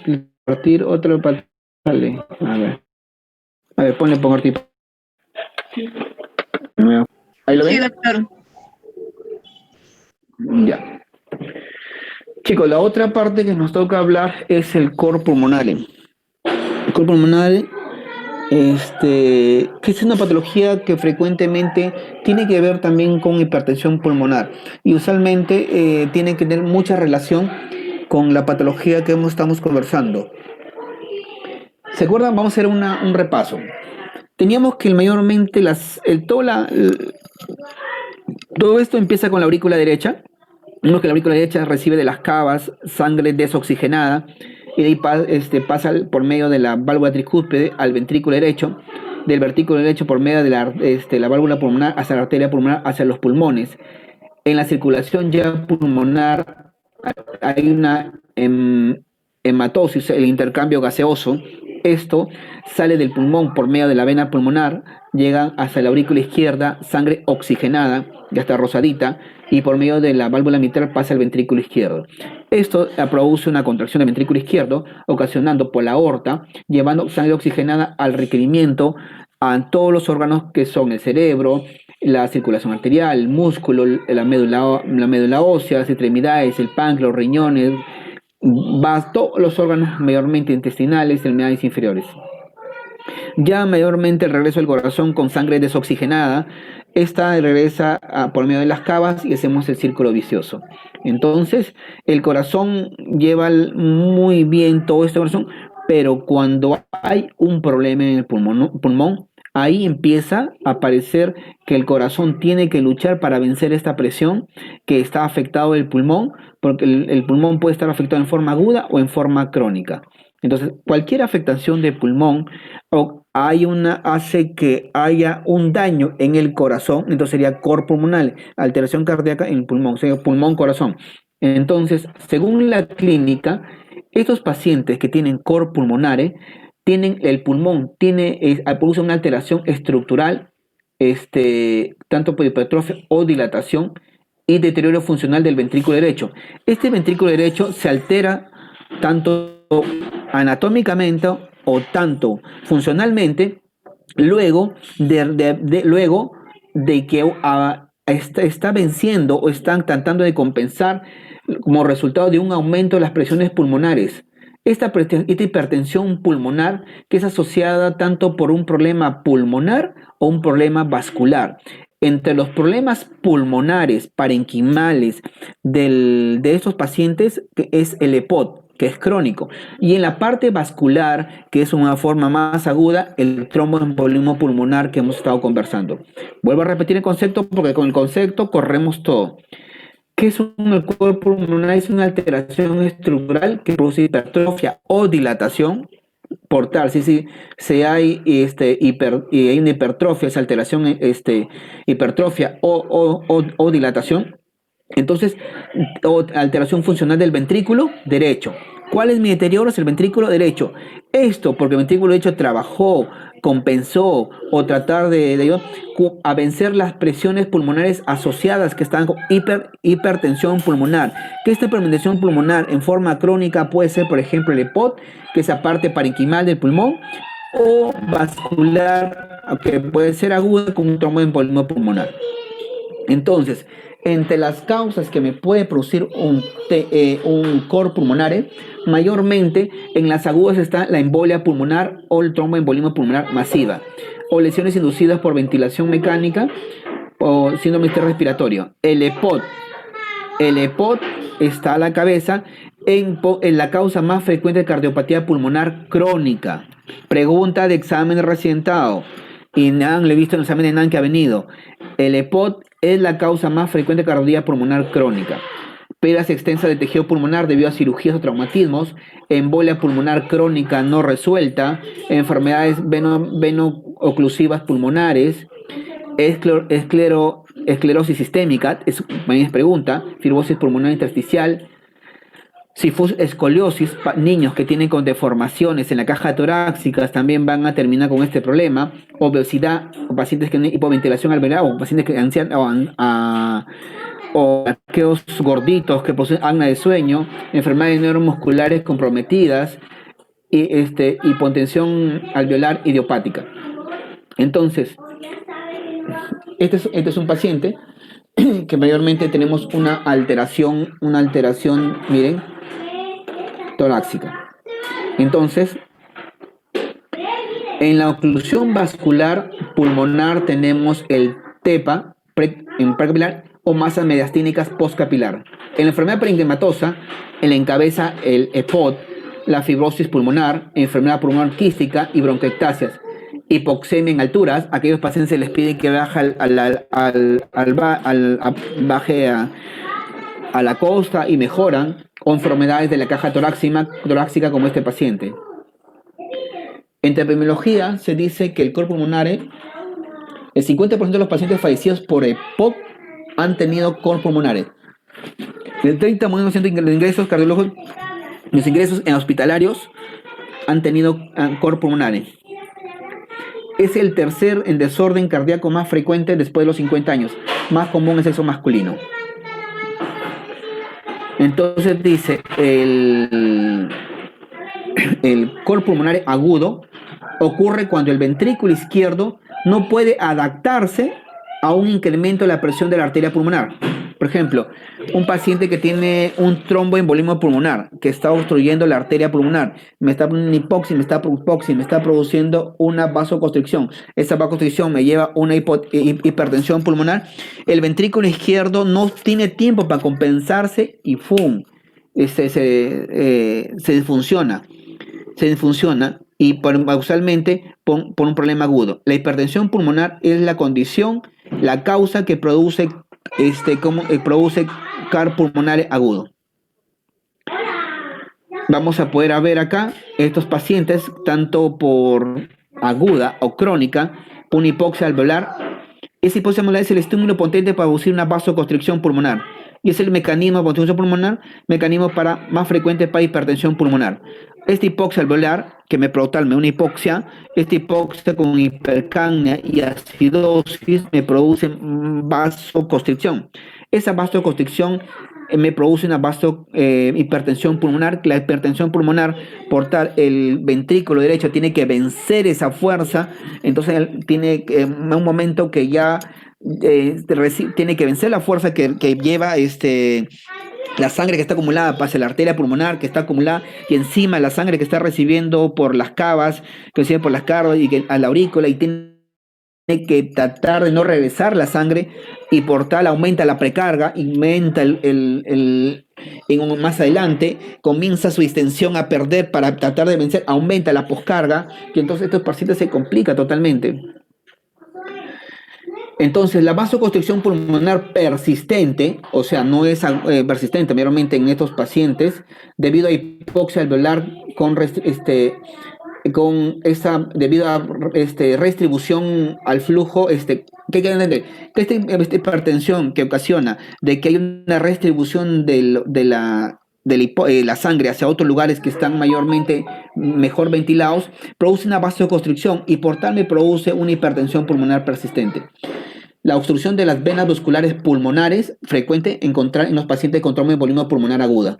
compartir otro pantalla. A ver, ponle compartir. ¿Ahí lo ven? Sí, doctor. Ya. Chicos, la otra parte que nos toca hablar es el cor pulmonale. El cor pulmonale, que es una patología que frecuentemente tiene que ver también con hipertensión pulmonar y usualmente tiene que tener mucha relación con la patología que estamos conversando. ¿Se acuerdan? Vamos a hacer un repaso. Teníamos que mayormente todo esto empieza con la aurícula derecha. Vemos que la aurícula derecha recibe de las cavas sangre desoxigenada y de ahí pasa por medio de la válvula tricúspide al ventrículo derecho, del ventrículo derecho por medio de la válvula pulmonar hacia la arteria pulmonar, hacia los pulmones. En la circulación ya pulmonar hay una hematosis, el intercambio gaseoso. Esto sale del pulmón por medio de la vena pulmonar, llega hasta la aurícula izquierda, sangre oxigenada, ya está rosadita, y por medio de la válvula mitral pasa al ventrículo izquierdo. Esto produce una contracción del ventrículo izquierdo, ocasionando por la aorta, llevando sangre oxigenada al requerimiento a todos los órganos que son el cerebro, la circulación arterial, el músculo, la médula ósea, las extremidades, el páncreas, los riñones, todos los órganos mayormente intestinales, extremidades inferiores. Ya mayormente el regreso del corazón con sangre desoxigenada, esta regresa por medio de las cavas y hacemos el círculo vicioso. Entonces, el corazón lleva muy bien todo este corazón, pero cuando hay un problema en el pulmón, ahí empieza a aparecer que el corazón tiene que luchar para vencer esta presión que está afectado el pulmón, porque el pulmón puede estar afectado en forma aguda o en forma crónica. Entonces, cualquier afectación de pulmón hace que haya un daño en el corazón, entonces sería cor pulmonar, alteración cardíaca en el pulmón, o sea, pulmón-corazón. Entonces, según la clínica, estos pacientes que tienen cor pulmonares, tienen el pulmón, produce una alteración estructural, tanto por hipertrofia o dilatación y deterioro funcional del ventrículo derecho. Este ventrículo derecho se altera tanto anatómicamente o tanto funcionalmente luego de que está venciendo o están tratando de compensar como resultado de un aumento de las presiones pulmonares. Esta hipertensión pulmonar que es asociada tanto por un problema pulmonar o un problema vascular. Entre los problemas pulmonares parenquimales de estos pacientes es el EPOT, que es crónico, y en la parte vascular, que es una forma más aguda, el tromboembolismo pulmonar que hemos estado conversando. Vuelvo a repetir el concepto porque con el concepto corremos todo. ¿Qué es el cor pulmonar? Es una alteración estructural que produce hipertrofia o dilatación. Por tal, si hay hay una hipertrofia, esa alteración, hipertrofia o dilatación, entonces, alteración funcional del ventrículo derecho. ¿Cuál es mi deterioro? Es el ventrículo derecho. Esto porque el ventrículo derecho trabajó, compensó o tratar a vencer las presiones pulmonares asociadas que están con hipertensión pulmonar. Que esta hipertensión pulmonar en forma crónica puede ser, por ejemplo, el EPOT, que es la parte parenquimal del pulmón, o vascular, que puede ser aguda con un tromboembolismo pulmonar. Entonces, entre las causas que me puede producir un cor pulmonar, mayormente en las agudas está la embolia pulmonar o el tromboembolismo pulmonar masiva, o lesiones inducidas por ventilación mecánica o síndrome respiratorio. El EPOT está a la cabeza en la causa más frecuente de cardiopatía pulmonar crónica. Pregunta de examen recientado. Y NAN, le he visto en el examen de NAN que ha venido. El EPOT es la causa más frecuente de cardiopatía pulmonar crónica. Pérdidas extensas de tejido pulmonar debido a cirugías o traumatismos, embolia pulmonar crónica no resuelta, enfermedades veno-oclusivas pulmonares, esclerosis sistémica, también es pregunta, fibrosis pulmonar intersticial, escoliosis, niños que tienen con deformaciones en la caja torácica también van a terminar con este problema, obesidad, o pacientes que tienen hipoventilación alveolar, o pacientes que o aquellos gorditos que poseen apnea de sueño, enfermedades neuromusculares comprometidas y hipotensión alveolar idiopática. Entonces, este es un paciente que mayormente tenemos una alteración, miren, torácica. Entonces, en la oclusión vascular pulmonar tenemos el TEPA en precapilar o masas mediastínicas postcapilar. En la enfermedad parenquimatosa, encabeza el EPOT, la fibrosis pulmonar, enfermedad pulmonar quística y bronquiectasias. Hipoxemia en alturas, a aquellos pacientes se les pide que baje a la costa y mejoran, o enfermedades de la caja torácica como este paciente. En epidemiología se dice que el cor pulmonar, el 50% de los pacientes fallecidos por EPOC han tenido cor pulmonares. El 30% de ingresos cardiológicos, los ingresos en hospitalarios han tenido cor pulmonares. Es el tercer en desorden cardíaco más frecuente después de los 50 años, más común en sexo masculino. Entonces dice, el cor pulmonar agudo ocurre cuando el ventrículo izquierdo no puede adaptarse a un incremento de la presión de la arteria pulmonar. Por ejemplo, un paciente que tiene un tromboembolismo pulmonar, que está obstruyendo la arteria pulmonar, me está poniendo hipoxia, me está produciendo una vasoconstricción. Esa vasoconstricción me lleva a una hipertensión pulmonar. El ventrículo izquierdo no tiene tiempo para compensarse y ¡fum! Se disfunciona. Y usualmente por un problema agudo. La hipertensión pulmonar es la condición, la causa que produce cor pulmonar agudo. Vamos a poder ver acá estos pacientes tanto por aguda o crónica, una hipoxia alveolar. Esa hipoxia alveolar es el estímulo potente para producir una vasoconstricción pulmonar. Y es el mecanismo de constricción pulmonar, mecanismo más frecuente para hipertensión pulmonar. Esta hipoxia alveolar, que me provoca una hipoxia, esta hipoxia con hipercapnia y acidosis me produce vasoconstricción. Esa vasoconstricción me produce una hipertensión pulmonar. La hipertensión pulmonar, por tal, el ventrículo derecho tiene que vencer esa fuerza, entonces él tiene un momento que ya tiene que vencer la fuerza que lleva la sangre que está acumulada hacia la arteria pulmonar que está acumulada, y encima la sangre que está recibiendo por las cavas, que recibe por las cavas y a la aurícula, y tiene que tratar de no regresar la sangre, y por tal aumenta la precarga, aumenta más adelante comienza su distensión a perder para tratar de vencer, aumenta la poscarga, y entonces estos pacientes se complica totalmente. Entonces, la vasoconstricción pulmonar persistente, o sea, no es persistente meramente en estos pacientes, debido a hipoxia alveolar debido a restribución al flujo, ¿qué quiere entender? Que esta hipertensión que ocasiona de que hay una restribución de la sangre hacia otros lugares que están mejor ventilados, produce una vasoconstricción y por tal me produce una hipertensión pulmonar persistente. La obstrucción de las venas vasculares pulmonares, frecuente encontrar en los pacientes con tromboembolismo pulmonar aguda.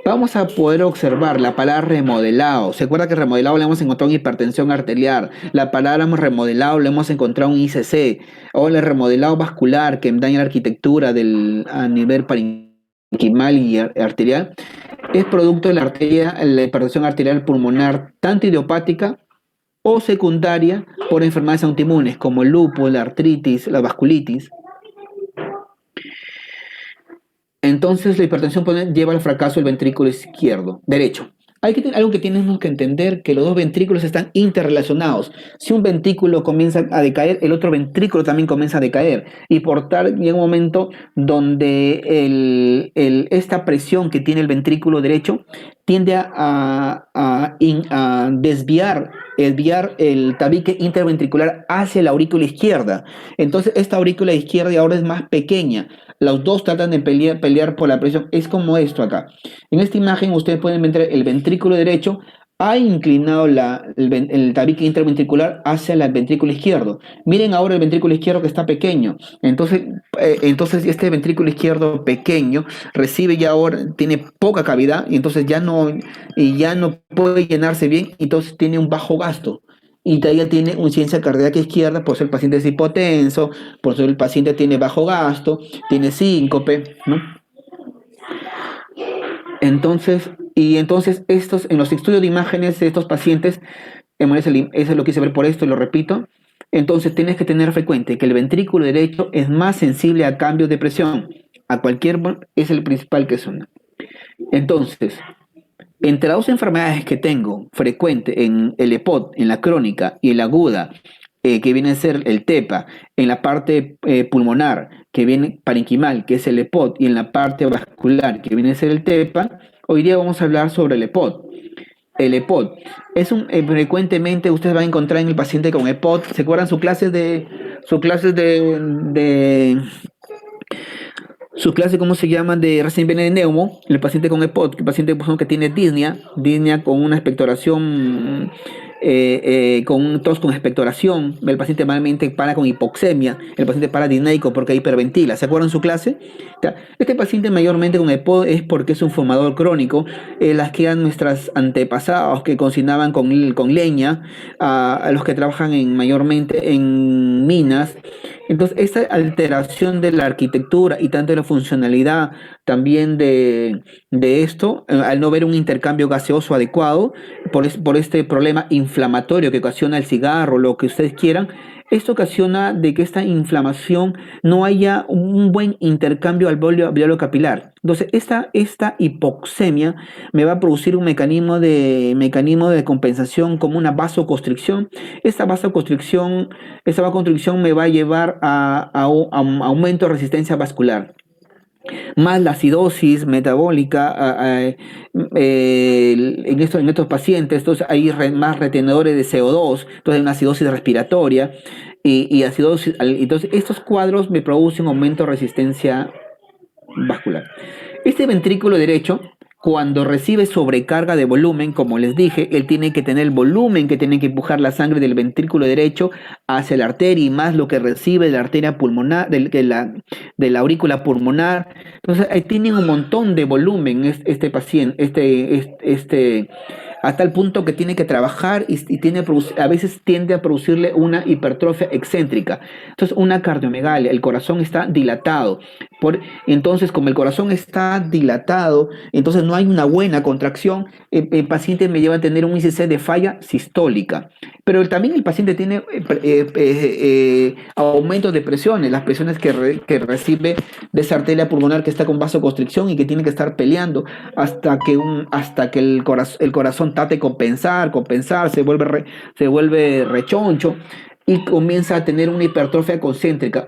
Vamos a poder observar la palabra remodelado. ¿Se acuerda que remodelado le hemos encontrado en hipertensión arterial? La palabra remodelado le hemos encontrado en ICC. O el remodelado vascular que daña la arquitectura a nivel parenquimal y arterial. Es producto de la hipertensión arterial pulmonar, tanto idiopática o secundaria por enfermedades autoinmunes como el lupus, la artritis, la vasculitis. Entonces la hipertensión lleva al fracaso del ventrículo derecho. Algo que tenemos que entender, que los dos ventrículos están interrelacionados. Si un ventrículo comienza a decaer, el otro ventrículo también comienza a decaer. Y por tal, llega un momento donde esta presión que tiene el ventrículo derecho tiende a desviar el tabique interventricular hacia la aurícula izquierda. Entonces esta aurícula izquierda ahora es más pequeña. Los dos tratan de pelear por la presión. Es como esto acá. En esta imagen ustedes pueden ver el ventrículo derecho ha inclinado el tabique interventricular hacia el ventrículo izquierdo. Miren ahora el ventrículo izquierdo que está pequeño. Entonces este ventrículo izquierdo pequeño tiene poca cavidad y entonces ya no puede llenarse bien, entonces tiene un bajo gasto. Y todavía tiene una insuficiencia cardíaca izquierda, por eso el paciente es hipotenso, por eso el paciente tiene bajo gasto, tiene síncope, ¿no? Entonces en los estudios de imágenes de estos pacientes, eso lo quise ver por esto y lo repito. Entonces tienes que tener frecuente que el ventrículo derecho es más sensible a cambios de presión, es el principal que suena. Entonces, entre las dos enfermedades que tengo frecuente en el EPOD, en la crónica y en la aguda, que viene a ser el TEPA, en la parte pulmonar, que viene parenquimal, que es el EPOD, y en la parte vascular, que viene a ser el TEPA, hoy día vamos a hablar sobre el EPOD. El EPOD frecuentemente ustedes van a encontrar en el paciente con EPOD. ¿Se acuerdan sus clases ¿cómo se llama? De recién viene de neumo, el paciente con EPOD, el paciente que tiene disnea con una expectoración, con un tos con expectoración, el paciente normalmente para con hipoxemia, el paciente para disneico porque hiperventila. ¿Se acuerdan su clase? Este paciente mayormente con EPOD es porque es un fumador crónico, las que eran nuestros antepasados que cocinaban con leña, a los que trabajan mayormente en minas. Entonces, esta alteración de la arquitectura y tanto de la funcionalidad también de esto, al no ver un intercambio gaseoso adecuado, por este problema inflamatorio que ocasiona el cigarro, lo que ustedes quieran, esto ocasiona de que esta inflamación no haya un buen intercambio alveolo capilar. Entonces, esta hipoxemia me va a producir un mecanismo de compensación como una vasoconstricción. Esta vasoconstricción me va a llevar a un aumento de resistencia vascular. más la acidosis metabólica en estos pacientes, entonces hay más retenedores de CO2, entonces hay una acidosis respiratoria y acidosis, entonces estos cuadros me producen aumento de resistencia vascular. Este ventrículo derecho, cuando recibe sobrecarga de volumen, como les dije, él tiene que tener el volumen que tiene que empujar la sangre del ventrículo derecho hacia la arteria y más lo que recibe de la arteria pulmonar, de la aurícula pulmonar. Entonces, ahí tiene un montón de volumen este paciente, hasta el punto que tiene que trabajar y a veces tiende a producirle una hipertrofia excéntrica. Entonces, una cardiomegalia, el corazón está dilatado. Entonces, como el corazón está dilatado, entonces no hay una buena contracción, el paciente me lleva a tener un ICC de falla sistólica. Pero también el paciente tiene aumento de presiones, las presiones que recibe de esa arteria pulmonar que está con vasoconstricción y que tiene que estar peleando hasta que el corazón trate de compensar, se vuelve rechoncho y comienza a tener una hipertrofia concéntrica.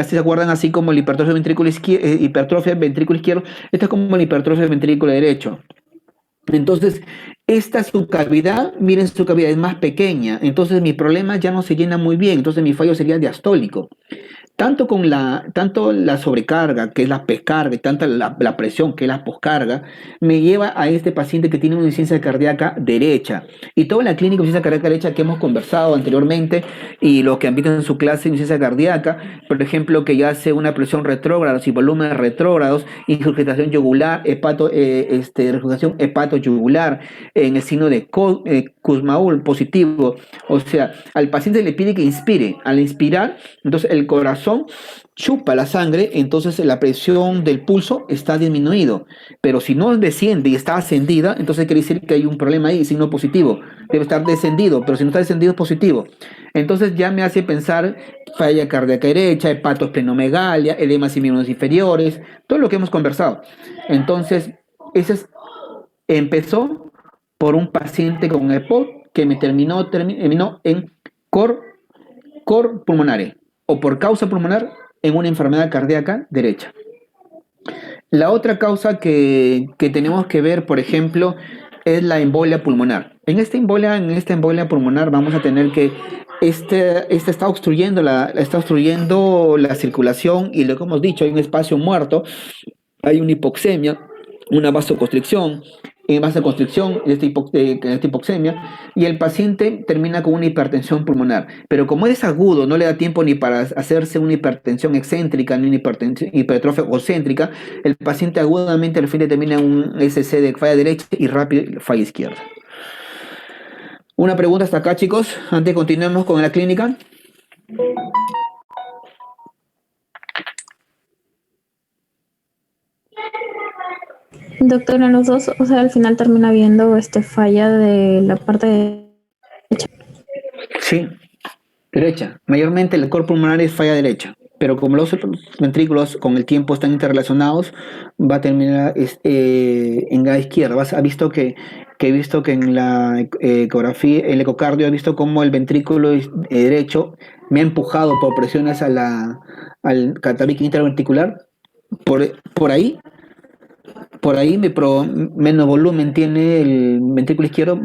¿Si se acuerdan? Así como la hipertrofia del ventrículo izquierdo, esta es como la hipertrofia del ventrículo derecho. Entonces, esta subcavidad, miren, su cavidad es más pequeña, entonces mi problema ya no se llena muy bien, entonces mi fallo sería diastólico. Tanto la sobrecarga, que es la pescarga, y tanto la presión, que es la poscarga, me lleva a este paciente que tiene una insuficiencia cardíaca derecha. Y toda la clínica de insuficiencia cardíaca derecha que hemos conversado anteriormente y lo que han visto en su clase de insuficiencia cardíaca, por ejemplo, que ya hace una presión retrógrada y volúmenes retrógrados, ingurgitación yugular, regurgitación hepatoyugular, en el signo de Kussmaul positivo. O sea, al paciente le pide que inspire. Al inspirar, entonces el corazón chupa la sangre, entonces la presión del pulso está disminuido. Pero si no desciende y está ascendida, entonces quiere decir que hay un problema ahí, signo positivo. Debe estar descendido, pero si no está descendido es positivo. Entonces ya me hace pensar falla cardíaca derecha, hepatoesplenomegalia, edemas y miembros inferiores, todo lo que hemos conversado. Entonces, empezó por un paciente con EPOC que me terminó en cor pulmonare o por causa pulmonar en una enfermedad cardíaca derecha. La otra causa que tenemos que ver, por ejemplo, es la embolia pulmonar. En esta embolia pulmonar vamos a tener que está obstruyendo la circulación y lo que hemos dicho, hay un espacio muerto, hay una hipoxemia, una vasoconstricción, esta hipoxemia, y el paciente termina con una hipertensión pulmonar. Pero como es agudo, no le da tiempo ni para hacerse una hipertensión excéntrica ni una hipertrofia concéntrica, el paciente agudamente al fin termina en un SC de falla derecha y rápido falla izquierda. Una pregunta hasta acá, chicos, antes de continuemos con la clínica. Doctor, en los dos, o sea, al final termina viendo falla de la parte derecha. Sí, derecha. Mayormente el cor pulmonar es falla derecha, pero como los ventrículos con el tiempo están interrelacionados, va a terminar en la izquierda. He visto que en la ecografía, el ecocardio, he visto cómo el ventrículo derecho me ha empujado por presiones al catabique interventricular. Por ahí menos volumen tiene el ventrículo izquierdo.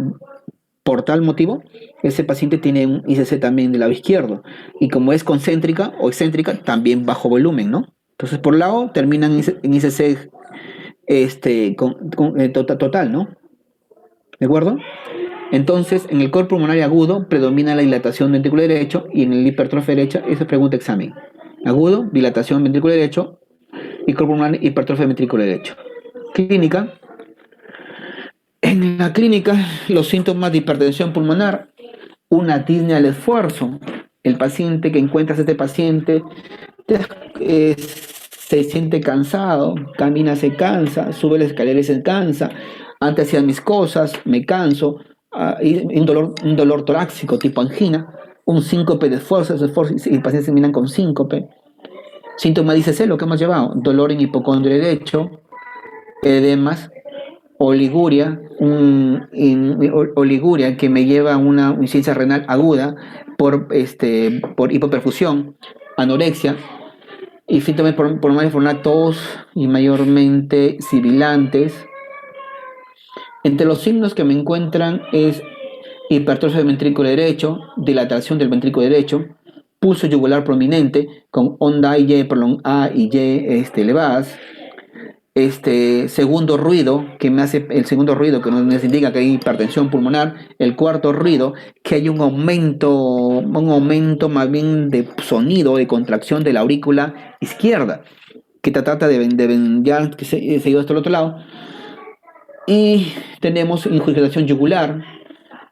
Por tal motivo, ese paciente tiene un ICC también del lado izquierdo. Y como es concéntrica o excéntrica, también bajo volumen, ¿no? Entonces, por lado, terminan en ICC total, ¿no? ¿De acuerdo? Entonces, en el cor pulmonar agudo predomina la dilatación del ventrículo derecho y en el hipertrofia derecha, esa pregunta examen. Agudo, dilatación del ventrículo derecho y cor pulmonar, hipertrofia del ventrículo derecho. Clínica. En la clínica, los síntomas de hipertensión pulmonar, una disnea al esfuerzo. El paciente que encuentras, este paciente se siente cansado, camina, se cansa, sube la escalera y se cansa. Antes hacía mis cosas, me canso. Y un dolor torácico tipo angina, un síncope de esfuerzo y pacientes terminan con síncope. Síntomas, dice lo que hemos llevado: dolor en hipocondrio derecho, edemas, oliguria, oliguria que me lleva a una insuficiencia renal aguda por hipoperfusión, anorexia, y síntomas pulmonares por tos y mayormente sibilantes. Entre los signos que me encuentran es hipertrofia del ventrículo derecho, dilatación del ventrículo derecho, pulso yugular prominente con onda Y, A y Y elevadas, segundo ruido que me hace el segundo ruido que nos indica que hay hipertensión pulmonar, el cuarto ruido que hay un aumento más bien de sonido, de contracción de la aurícula izquierda, que te trata de ya que se ido hasta el otro lado, y tenemos ingurgitación yugular,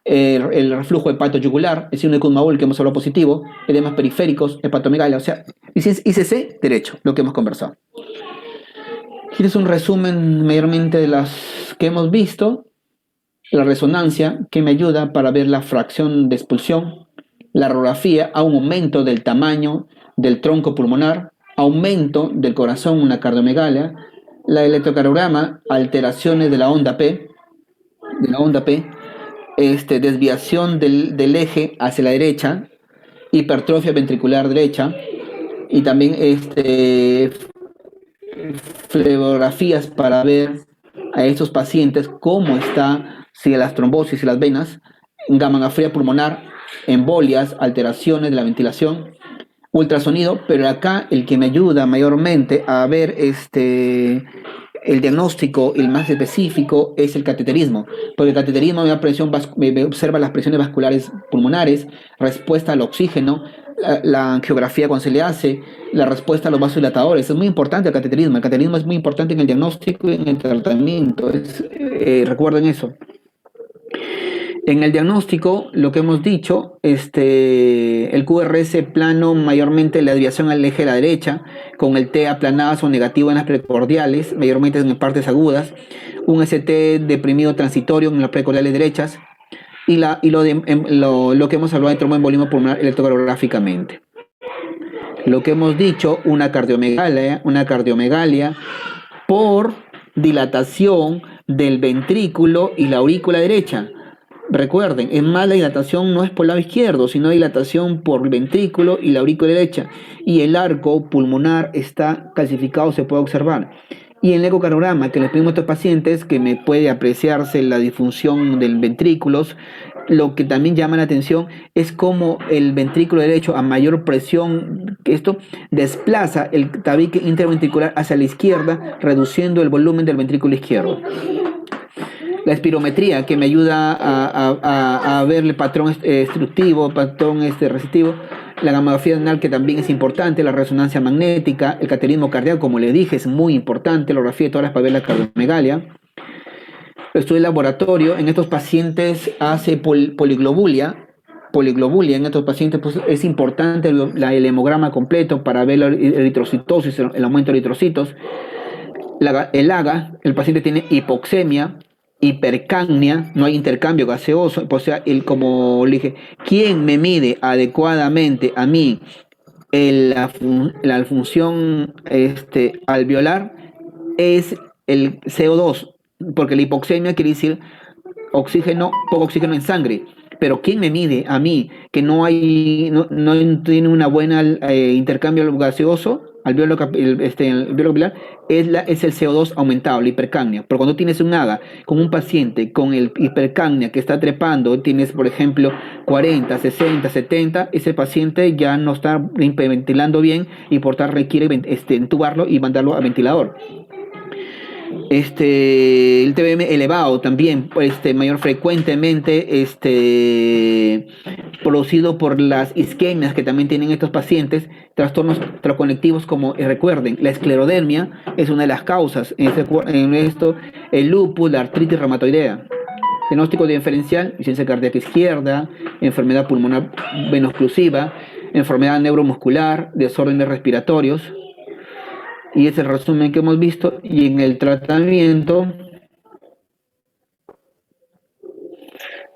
el reflujo hepato-yugular, el signo de Kuhn-Maul que hemos hablado positivo, edemas periféricos, hepatomegalia, o sea, ICC derecho, lo que hemos conversado. Este es un resumen mayormente de las que hemos visto, la resonancia que me ayuda para ver la fracción de expulsión, la radiografía, aumento del tamaño del tronco pulmonar, aumento del corazón, una cardiomegalia, la electrocardiograma, alteraciones de la onda P, desviación del eje hacia la derecha, hipertrofia ventricular derecha, y también flebografías para ver a estos pacientes cómo está, si las trombosis y las venas, gamografía pulmonar, embolias, alteraciones de la ventilación, ultrasonido, pero acá el que me ayuda mayormente a ver el diagnóstico, el más específico, es el cateterismo, porque el cateterismo me observa las presiones vasculares pulmonares, respuesta al oxígeno, la angiografía cuando se le hace, la respuesta a los vasodilatadores. Es muy importante el cateterismo. El cateterismo es muy importante en el diagnóstico y en el tratamiento. Recuerden eso. En el diagnóstico, lo que hemos dicho, el QRS plano, mayormente la desviación al eje de la derecha, con el T aplanadas o negativo en las precordiales, mayormente en partes agudas, un ST deprimido transitorio en las precordiales derechas, y lo que hemos hablado de tromboembolismo pulmonar electrocardiográficamente. Lo que hemos dicho, una cardiomegalia por dilatación del ventrículo y la aurícula derecha. Recuerden, es más, la dilatación no es por el lado izquierdo, sino dilatación por el ventrículo y la aurícula derecha. Y el arco pulmonar está calcificado, se puede observar. Y en el ecocardiograma que les pedimos a estos pacientes, que me puede apreciarse la disfunción del ventrículos, lo que también llama la atención es cómo el ventrículo derecho, a mayor presión, que esto desplaza el tabique interventricular hacia la izquierda, reduciendo el volumen del ventrículo izquierdo. La espirometría, que me ayuda a ver el patrón destructivo, patrón receptivo, la gamografía anal, que también es importante, la resonancia magnética, el cateterismo cardíaco, como les dije, es muy importante, la radiografía de todas las para ver la cardiomegalia. El estudio de laboratorio, en estos pacientes hace poliglobulia en estos pacientes, pues es importante el hemograma completo para ver la eritrocitosis, el aumento de eritrocitos. El AGA, el paciente tiene hipoxemia, hipercapnia, no hay intercambio gaseoso, o sea, como le dije, ¿quién me mide adecuadamente a mí la función alveolar? Es el CO2, porque la hipoxemia quiere decir poco oxígeno en sangre. Pero ¿quién me mide a mí que no tiene una buena intercambio gaseoso? Alveolo capilar es el CO2 aumentado, la hipercapnia. Pero cuando tienes un AGA con un paciente con el hipercapnia que está trepando, tienes por ejemplo 40, 60, 70, ese paciente ya no está ventilando bien y por tal requiere entubarlo y mandarlo a ventilador. El TBM elevado también, mayor frecuentemente producido por las isquemias que también tienen estos pacientes, trastornos conectivos como, recuerden, la esclerodermia es una de las causas, en esto, el lupus, la artritis reumatoidea. Diagnóstico diferencial, insuficiencia cardíaca izquierda, enfermedad pulmonar veno-oclusiva, enfermedad neuromuscular, desórdenes respiratorios. Y es el resumen que hemos visto. Y en el tratamiento,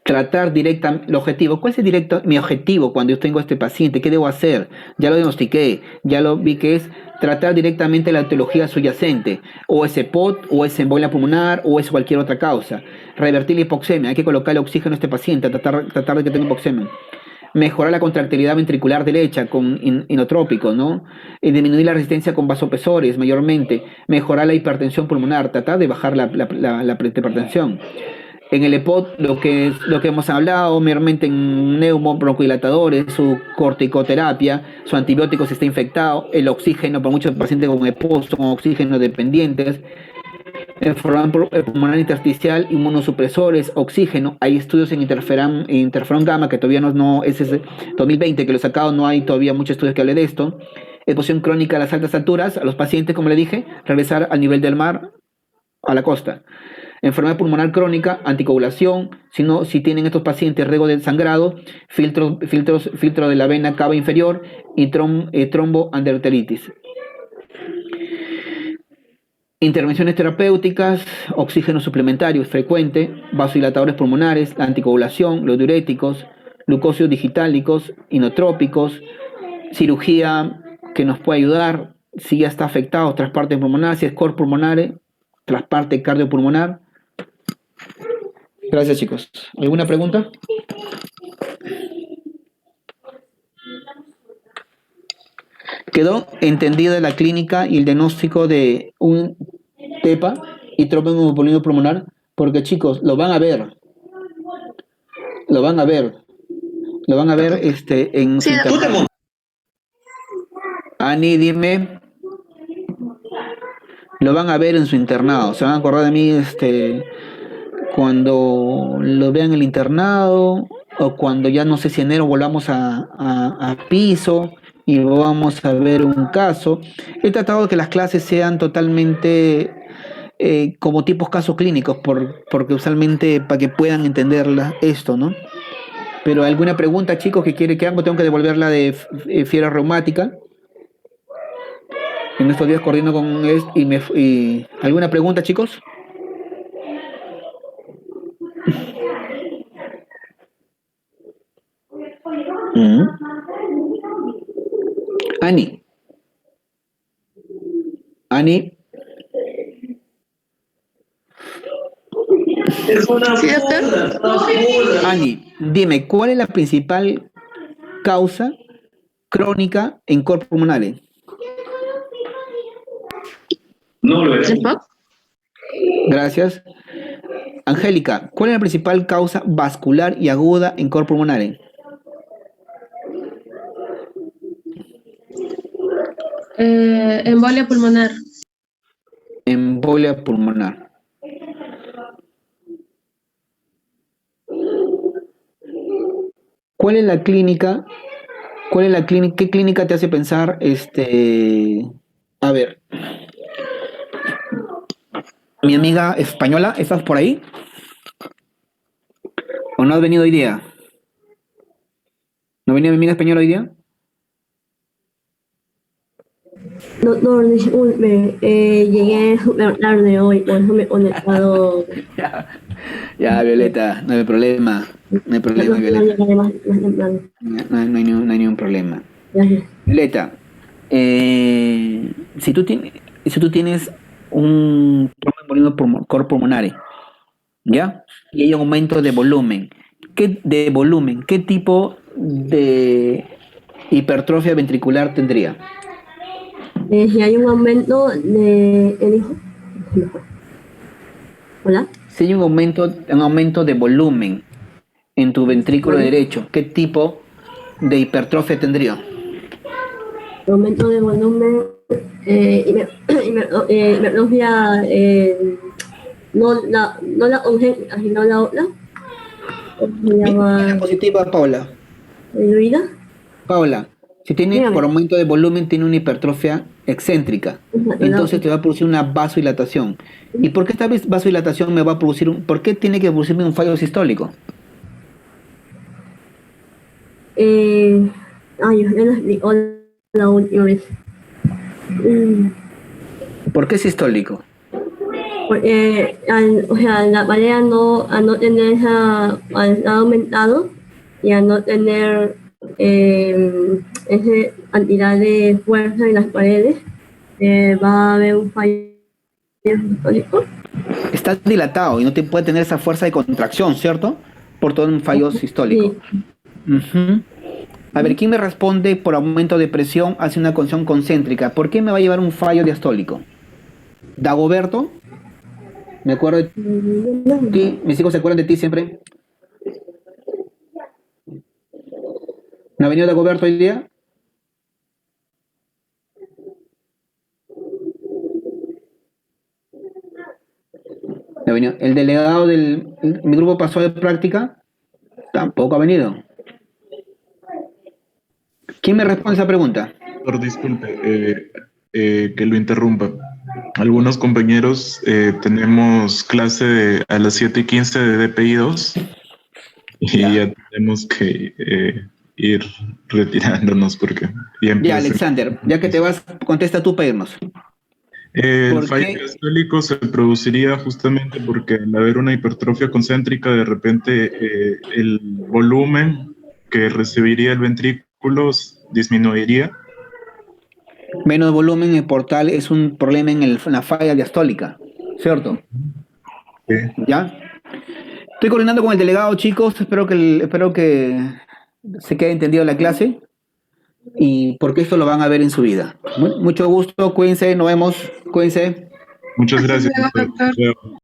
tratar directamente el objetivo. ¿Cuál es mi objetivo cuando yo tengo a este paciente? ¿Qué debo hacer? Ya lo diagnostiqué, ya lo vi que es tratar directamente la etiología subyacente, o ese POT, o esa embolia pulmonar, o es cualquier otra causa. Revertir la hipoxemia, hay que colocarle oxígeno a este paciente, tratar de que tenga hipoxemia. Mejorar la contractilidad ventricular derecha con inotrópicos, ¿no? Disminuir la resistencia con vasopresores mayormente. Mejorar la hipertensión pulmonar, tratar de bajar la hipertensión. En el EPOT, lo que hemos hablado mayormente en neumobroncodilatadores, su corticoterapia, su antibiótico si está infectado, el oxígeno, para muchos pacientes con EPOT son oxígeno dependientes, enfermedad pulmonar intersticial, inmunosupresores, oxígeno. Hay estudios en interferón gamma que todavía no ese es 2020 que lo he sacado, no hay todavía muchos estudios que hablen de esto. Exposición crónica a las altas alturas, a los pacientes, como le dije, regresar al nivel del mar, a la costa. Enfermedad pulmonar crónica, anticoagulación, si tienen estos pacientes riesgo de sangrado, filtro de la vena cava inferior y tromboanderteritis. Intervenciones terapéuticas, oxígeno suplementario es frecuente, vasodilatadores pulmonares, la anticoagulación, los diuréticos, glucósidos digitálicos, inotrópicos, cirugía que nos puede ayudar si ya está afectado, trasplante pulmonar, si es cor pulmonar, trasplante cardiopulmonar. Gracias, chicos. ¿Alguna pregunta? Quedó entendida la clínica y el diagnóstico de un TEPA y tromboembolismo pulmonar, porque chicos, lo van a ver en Sí, su internado. Ani, dime. Lo van a ver en su internado. Se van a acordar de mí cuando lo vean en el internado o cuando ya no sé si enero volvamos a piso y vamos a ver un caso. He tratado de que las clases sean totalmente como tipos casos clínicos, porque usualmente para que puedan entender esto, ¿no? Pero alguna pregunta, chicos, que quiere que haga, tengo que devolver la de fiebre reumática. En estos días corriendo con ¿alguna pregunta, chicos? Ani. Sí, doctor. Ani, dime, ¿cuál es la principal causa crónica en cor pulmonares? ¿EPOC? Gracias. Angélica, ¿cuál es la principal causa vascular y aguda en cor pulmonares? Embolia pulmonar. Embolia pulmonar. ¿Cuál es la clínica? ¿Qué clínica te hace pensar a ver? Mi amiga española, ¿estás por ahí? ¿O no has venido hoy día? ¿No venía mi amiga española hoy día? Llegué tarde hoy, por eso me he conectado. Ya, Violeta, no hay problema. No hay problema, Violeta. No hay ningún problema. Gracias. Violeta, si tú tienes un tromboembolismo cor pulmonar, ¿ya? Y hay un aumento de volumen. ¿Qué tipo de hipertrofia ventricular tendría? Si hay un aumento de... ¿Hola? Si hay un aumento de volumen en tu ventrículo derecho, ¿qué tipo de hipertrofia tendría? Aumento de volumen, hipertrofia, no la urgencia, sino la otra. Se llama... Diapositiva, Paula. ¿Luida? Paula, si tiene por aumento de volumen, tiene una hipertrofia excéntrica. Entonces te va a producir una vasodilatación. ¿Y por qué esta vasodilatación me va a producir por qué tiene que producirme un fallo sistólico? Yo ya lo explico la última vez. ¿Por qué sistólico? Porque, la marea al no tener al estar aumentado y al no tener esa cantidad de fuerza en las paredes, va a haber un fallo sistólico. Estás dilatado y no te puede tener esa fuerza de contracción, ¿cierto? Por todo un fallo sistólico. Sí. A ver, ¿quién me responde por aumento de presión hacia una condición concéntrica? ¿Por qué me va a llevar un fallo diastólico? ¿Dagoberto? Me acuerdo de ti, mis hijos se acuerdan de ti siempre. ¿No ha venido Dagoberto hoy día? No ha venido. ¿El delegado mi grupo pasó de práctica? Tampoco ha venido. ¿Quién me responde esa pregunta? Doctor, disculpe que lo interrumpa. Algunos compañeros tenemos clase a las 7:15 de DPI 2 y ya tenemos que ir retirándonos porque ya Ya, empieza. Alexander, ya que te vas, contesta tú para irnos. El ¿Por fallo qué? diastólico se produciría justamente porque al haber una hipertrofia concéntrica, de repente el volumen que recibiría el ventrículo disminuiría. Menos volumen en el portal es un problema en la falla diastólica, ¿cierto? Sí. ¿Ya? Estoy coordinando con el delegado, chicos. Espero que se quede entendido la clase y porque esto lo van a ver en su vida. Mucho gusto, cuídense, nos vemos, cuídense. Muchas Hasta gracias. luego, doctor. Chao.